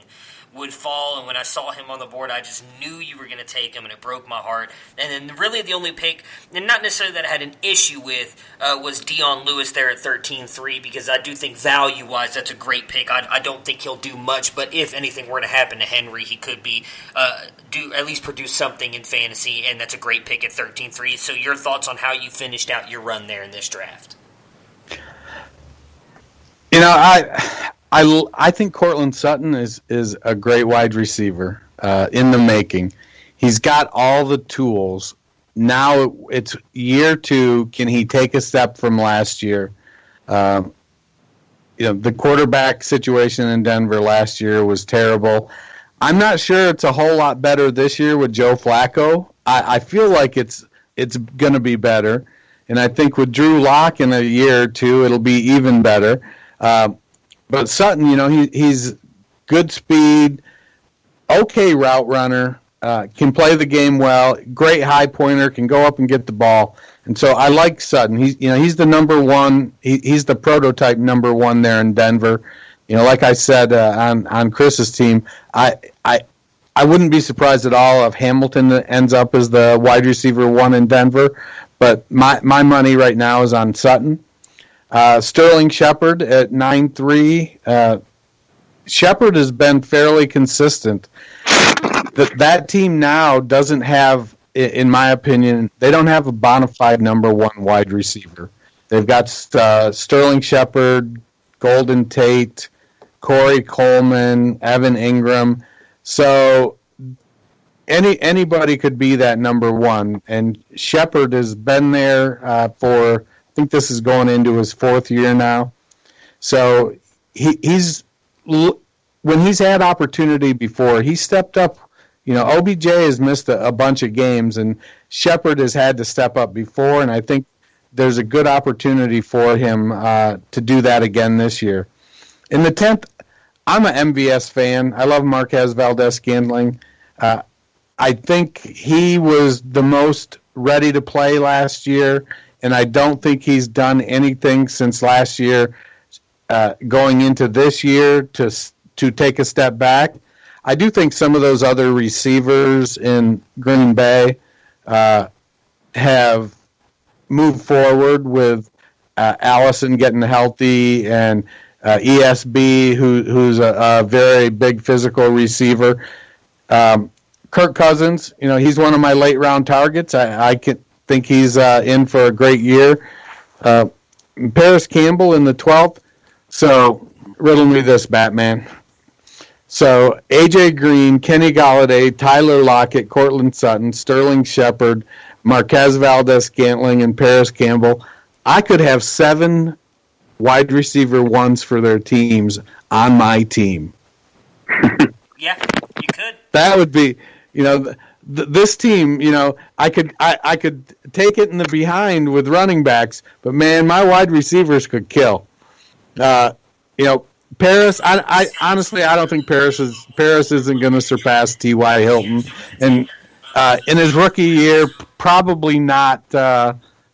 E: would fall, and when I saw him on the board, I just knew you were going to take him, and it broke my heart. And then really the only pick, and not necessarily that I had an issue with, was Dion Lewis there at 13-3, because I do think value-wise that's a great pick. I don't think he'll do much, but if anything were to happen to Henry, he could be at least produce something in fantasy, and that's a great pick at 13-3. So your thoughts on how you finished out your run there in this draft?
G: I think Cortland Sutton is a great wide receiver in the making. He's got all the tools. Now it's year 2. Can he take a step from last year? The quarterback situation in Denver last year was terrible. I'm not sure it's a whole lot better this year with Joe Flacco. I feel like it's going to be better. And I think with Drew Lock in a year or 2, it'll be even better. But Sutton, he's good speed, okay route runner, can play the game well, great high pointer, can go up and get the ball. And so I like Sutton. He's the number 1. He's the prototype number 1 there in Denver. Like I said on Chris's team, I wouldn't be surprised at all if Hamilton ends up as the wide receiver 1 in Denver. But my money right now is on Sutton. Sterling Shepard at 9-3. Shepard has been fairly consistent. that team now doesn't have, in my opinion, they don't have a bona fide number one wide receiver. They've got Sterling Shepard, Golden Tate, Corey Coleman, Evan Ingram. So anybody could be that number one. And Shepard has been there for, I think this is going into his fourth year now. So he's when he's had opportunity before, he stepped up. You know, OBJ has missed a bunch of games, and Shepard has had to step up before, and I think there's a good opportunity for him to do that again this year. In the 10th, I'm an MVS fan. I love Marquez Valdes-Scantling. I think he was the most ready to play last year, and I don't think he's done anything since last year going into this year to take a step back. I do think some of those other receivers in Green Bay have moved forward with Allison getting healthy and ESB, who's a very big physical receiver. Kirk Cousins, you know, he's one of my late round targets. I think he's in for a great year. Paris Campbell in the 12th. So riddle me this, Batman. So A.J. Green, Kenny Golladay, Tyler Lockett, Cortland Sutton, Sterling Shepard, Marquez Valdes-Scantling, and Paris Campbell. I could have 7 wide receiver ones for their teams on my team.
E: Yeah, you could.
G: That would be, you know, this team. You know, I could take it in the behind with running backs, but man, my wide receivers could kill. You know, Paris. I honestly, I don't think Paris isn't going to surpass T.Y. Hilton, and in his rookie year, probably not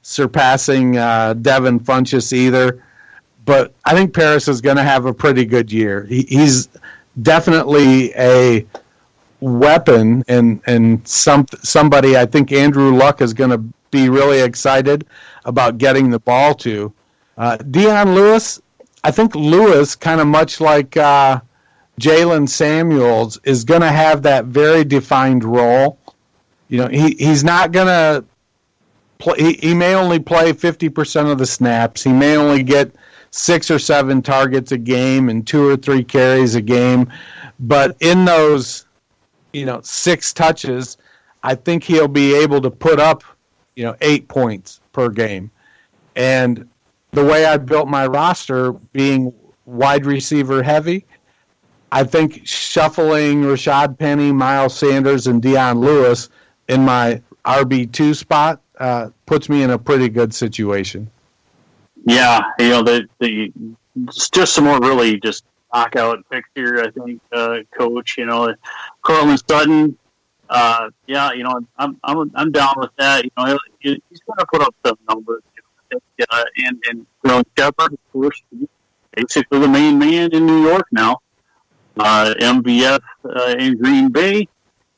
G: surpassing Devin Funchess either. But I think Paris is going to have a pretty good year. He's definitely a weapon, and somebody I think Andrew Luck is going to be really excited about getting the ball to. Deion Lewis, I think Lewis, kind of much like Jalen Samuels, is going to have that very defined role. You know, he's not going to play. He may only play 50% of the snaps. He may only get 6 or 7 targets a game and 2 or 3 carries a game. But in those, 6 touches, I think he'll be able to put up, 8 points per game. And the way I built my roster, being wide receiver heavy, I think shuffling Rashad Penny, Miles Sanders, and Deion Lewis in my RB2 spot puts me in a pretty good situation.
F: Yeah, it's just some more really just knockout picks here, I think, Coach. Cortland Sutton. I'm down with that. He's going to put up some numbers. And Sterling Shepard, of course, basically the main man in New York now. MVS in Green Bay.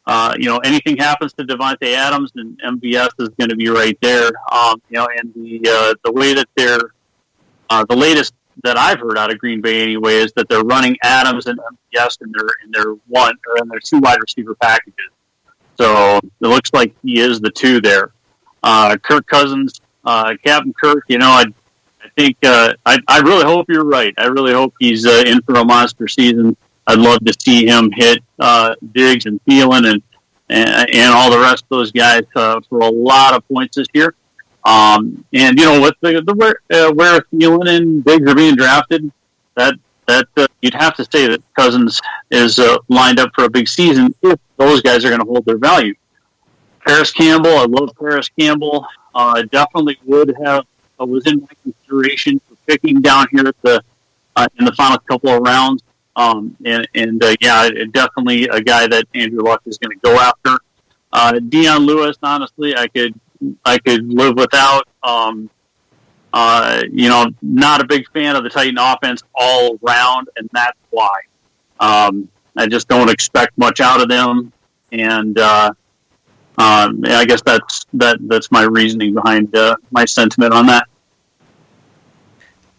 F: Anything happens to Devontae Adams, and MVS is going to be right there. And the way that they're the latest that I've heard out of Green Bay anyway is that they're running Adams and MVS in their 2 wide receiver packages. So it looks like he is the 2 there. Kirk Cousins, Captain Kirk. I think I really hope you're right. I really hope he's in for a monster season. I'd love to see him hit Diggs and Thielen and all the rest of those guys for a lot of points this year. And with where Thielen and Diggs are being drafted, that you'd have to say that Cousins is lined up for a big season if those guys are going to hold their value. Paris Campbell, I love Paris Campbell. Definitely was in my consideration for picking down here in the final couple of rounds. Definitely a guy that Andrew Luck is going to go after. Deion Lewis, honestly, I could live without. Not a big fan of the Titan offense all around, and that's why. I just don't expect much out of them, and I guess that's my reasoning behind my sentiment on that.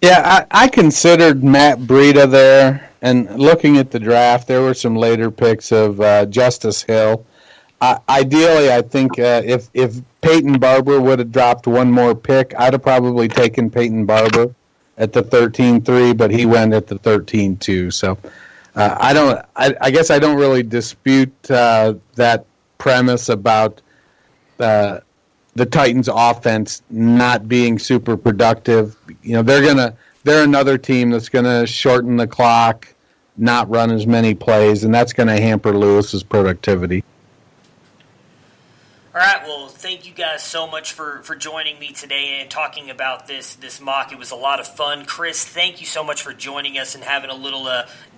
G: Yeah, I considered Matt Breida there, and looking at the draft, there were some later picks of Justice Hill. Ideally, I think if Peyton Barber would have dropped one more pick, I'd have probably taken Peyton Barber at the 13-3, but he went at the 13-2. So I guess I don't really dispute that premise about the Titans' offense not being super productive. You know, they're another team that's gonna shorten the clock, not run as many plays, and that's gonna hamper Lewis's productivity.
E: All right, well, thank you guys so much for joining me today and talking about this mock. It was a lot of fun. Chris, thank you so much for joining us and having a little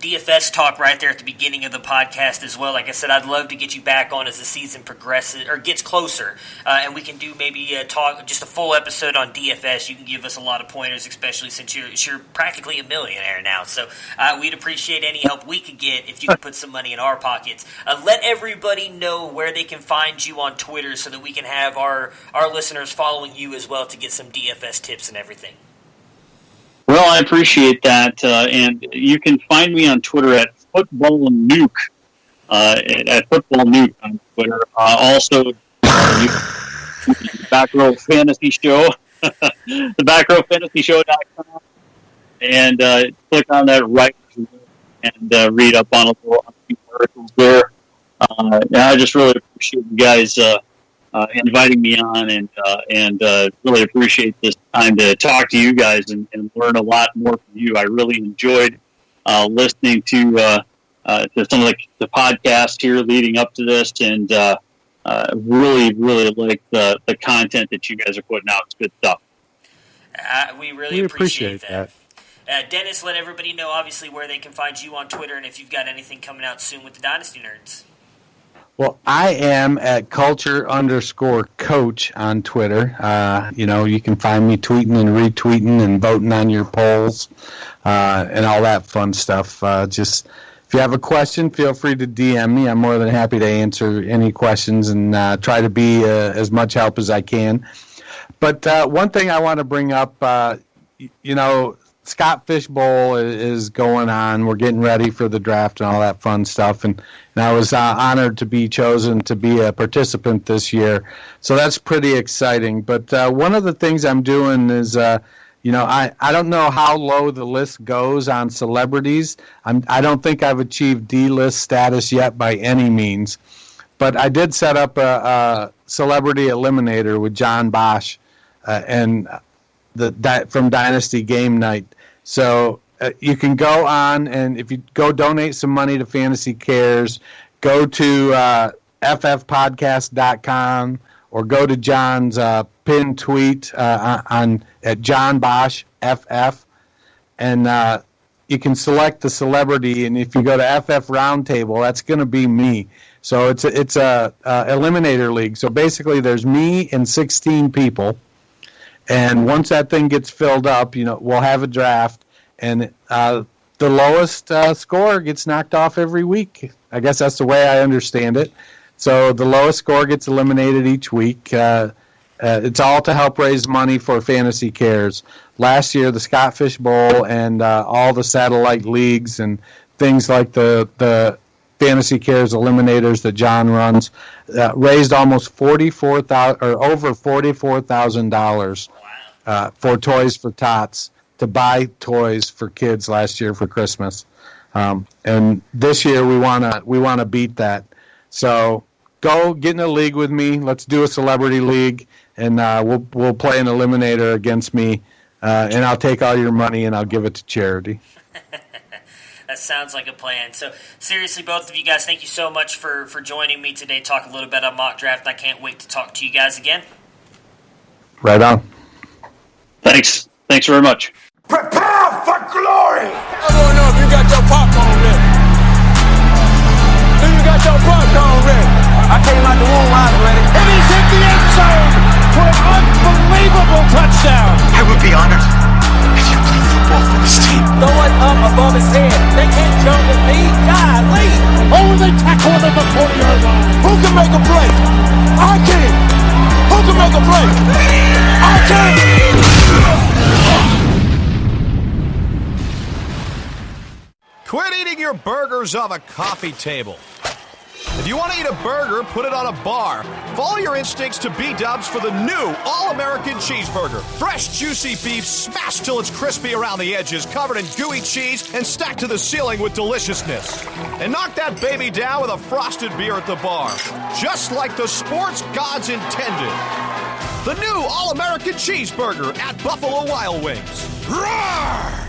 E: DFS talk right there at the beginning of the podcast as well. Like I said, I'd love to get you back on as the season progresses or gets closer, and we can do maybe just a full episode on DFS. You can give us a lot of pointers, especially since you're practically a millionaire now. So we'd appreciate any help we could get if you could put some money in our pockets. Let everybody know where they can find you on Twitter, so that we can have our listeners following you as well to get some DFS tips and everything.
F: Well, I appreciate that, and you can find me on Twitter at Football Nuke, at Football Nuke on Twitter. Also, the Back Row Fantasy Show, the backrowfantasyshow.com, and click on that right and read up on a few articles there. I just really appreciate you guys inviting me on, and really appreciate this time to talk to you guys and learn a lot more from you. I really enjoyed listening to some of the podcasts here leading up to this, and really like the content that you guys are putting out. It's good stuff.
E: We really appreciate that. Dennis, let everybody know, obviously, where they can find you on Twitter, and if you've got anything coming out soon with the Dynasty Nerds.
G: Well, I am at culture_coach on Twitter. You can find me tweeting and retweeting and voting on your polls and all that fun stuff. Just if you have a question, feel free to DM me. I'm more than happy to answer any questions and try to be as much help as I can. But one thing I want to bring up, Scott Fish Bowl is going on. We're getting ready for the draft and all that fun stuff. And I was honored to be chosen to be a participant this year. So that's pretty exciting. But one of the things I'm doing is, I don't know how low the list goes on celebrities. I don't think I've achieved D-list status yet by any means. But I did set up a celebrity eliminator with John Bosch and from Dynasty Game Night. So you can go on, and if you go donate some money to Fantasy Cares, go to ffpodcast.com or go to John's pinned tweet at John Bosch FF, and you can select the celebrity. And if you go to FF Roundtable, that's going to be me. So it's a eliminator league. So basically, there's me and 16 people. And once that thing gets filled up, we'll have a draft, and the lowest score gets knocked off every week. I guess that's the way I understand it. So the lowest score gets eliminated each week. It's all to help raise money for Fantasy Cares. Last year, the Scott Fish Bowl and all the satellite leagues and things like the Fantasy Cares eliminators that John runs raised almost over $44,000 for Toys for Tots to buy toys for kids last year for Christmas, and this year we wanna beat that. So go get in a league with me. Let's do a celebrity league, and we'll play an eliminator against me, and I'll take all your money and I'll give it to charity.
E: That sounds like a plan. So, seriously, both of you guys, thank you so much for joining me today, talk a little bit about mock draft. I can't wait to talk to you guys again.
G: Right on.
F: Thanks very much.
B: Prepare for glory!
C: I don't know if you got your popcorn ready. If you got your popcorn ready. I came out the womb, I was ready. And he's hit the end zone for an unbelievable touchdown.
D: I would be honored if you played football for this team.
C: Throw it up above his head. They can't jump with me. Golly. Over the tackle at the 40-yard line.
B: Who can make a play? I can! Who can make a play? I can!
H: Quit eating your burgers off a coffee table. If you want to eat a burger, put it on a bar. Follow your instincts to B-dubs for the new All-American Cheeseburger. Fresh, juicy beef smashed till it's crispy around the edges, covered in gooey cheese, and stacked to the ceiling with deliciousness. And knock that baby down with a frosted beer at the bar, just like the sports gods intended. The new All-American Cheeseburger at Buffalo Wild Wings. Roar!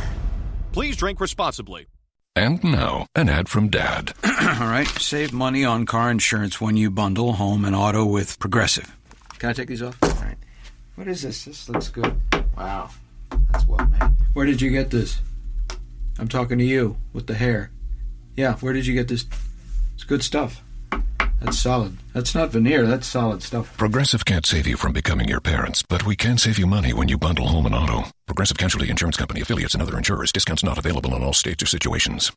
H: Please drink responsibly.
I: And now, an ad from Dad.
J: All right, save money on car insurance when you bundle home and auto with Progressive. Can I take these off? All right. What is this? This looks good. Wow, that's well made. Where did you get this? I'm talking to you with the hair. Yeah, where did you get this? It's good stuff. That's solid. That's not veneer, that's solid stuff.
I: Progressive can't save you from becoming your parents, but we can save you money when you bundle home and auto. Progressive Casualty Insurance Company, affiliates, and other insurers. Discounts not available in all states or situations.